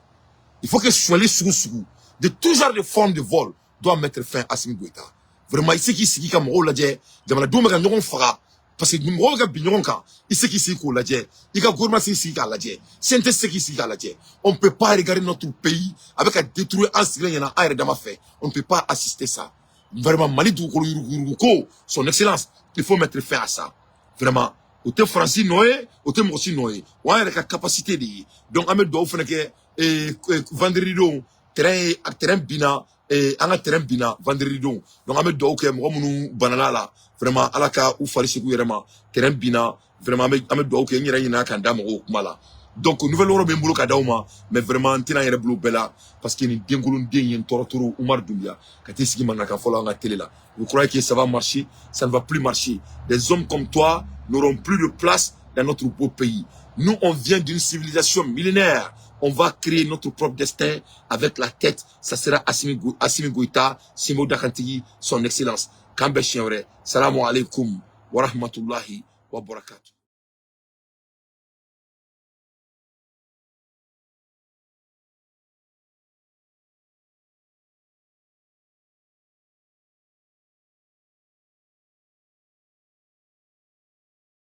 Il faut que Chouali Sougou, de tout genre de formes de vol, doit mettre fin à Assimi Goïta. Vraiment, il sait qui c'est qui a mon ladje, Jamana Doumega Nyon Fara, parce que nous avons Bignonka, il sait qui c'est qui a ladje, il a gourmand c'est qui a ladje, c'est qui c'est qui a ladje. On ne peut pas regarder notre pays avec à détruire un signe, il y en a un et fait. On ne peut pas assister ça. Vraiment, Mali Dougouko, son excellence, il faut mettre fin à ça. Vraiment. Au te Francis Noé, au te Mossi Noé. On a la capacité de. Donc, Ahmed doit faire que vendredi terrain bina anga terrain bina vendredi donc Ahmed doit que moi munu banana là vraiment alaka ou fali siku yerema terrain bina vraiment Ahmed doit que nyira yina kan dama o kuma là. Donc nouvelle euro be mbulu ka dawma mais vraiment tina yere bulu bela parce que ni dengulun den yen torotoro Oumar Doumbia ka te sigi manaka folo anga télé là. Vous croyez que ça va marcher? Ça ne va plus marcher. Des hommes comme toi n'auront plus de place dans notre beau pays. Nous, on vient d'une civilisation millénaire. On va créer notre propre destin avec la tête. Ça sera Assimi Goïta, Simo Dakantigi, son excellence. Kambe Chienre. Salam alaikum wa rahmatullahi wa barakatuh.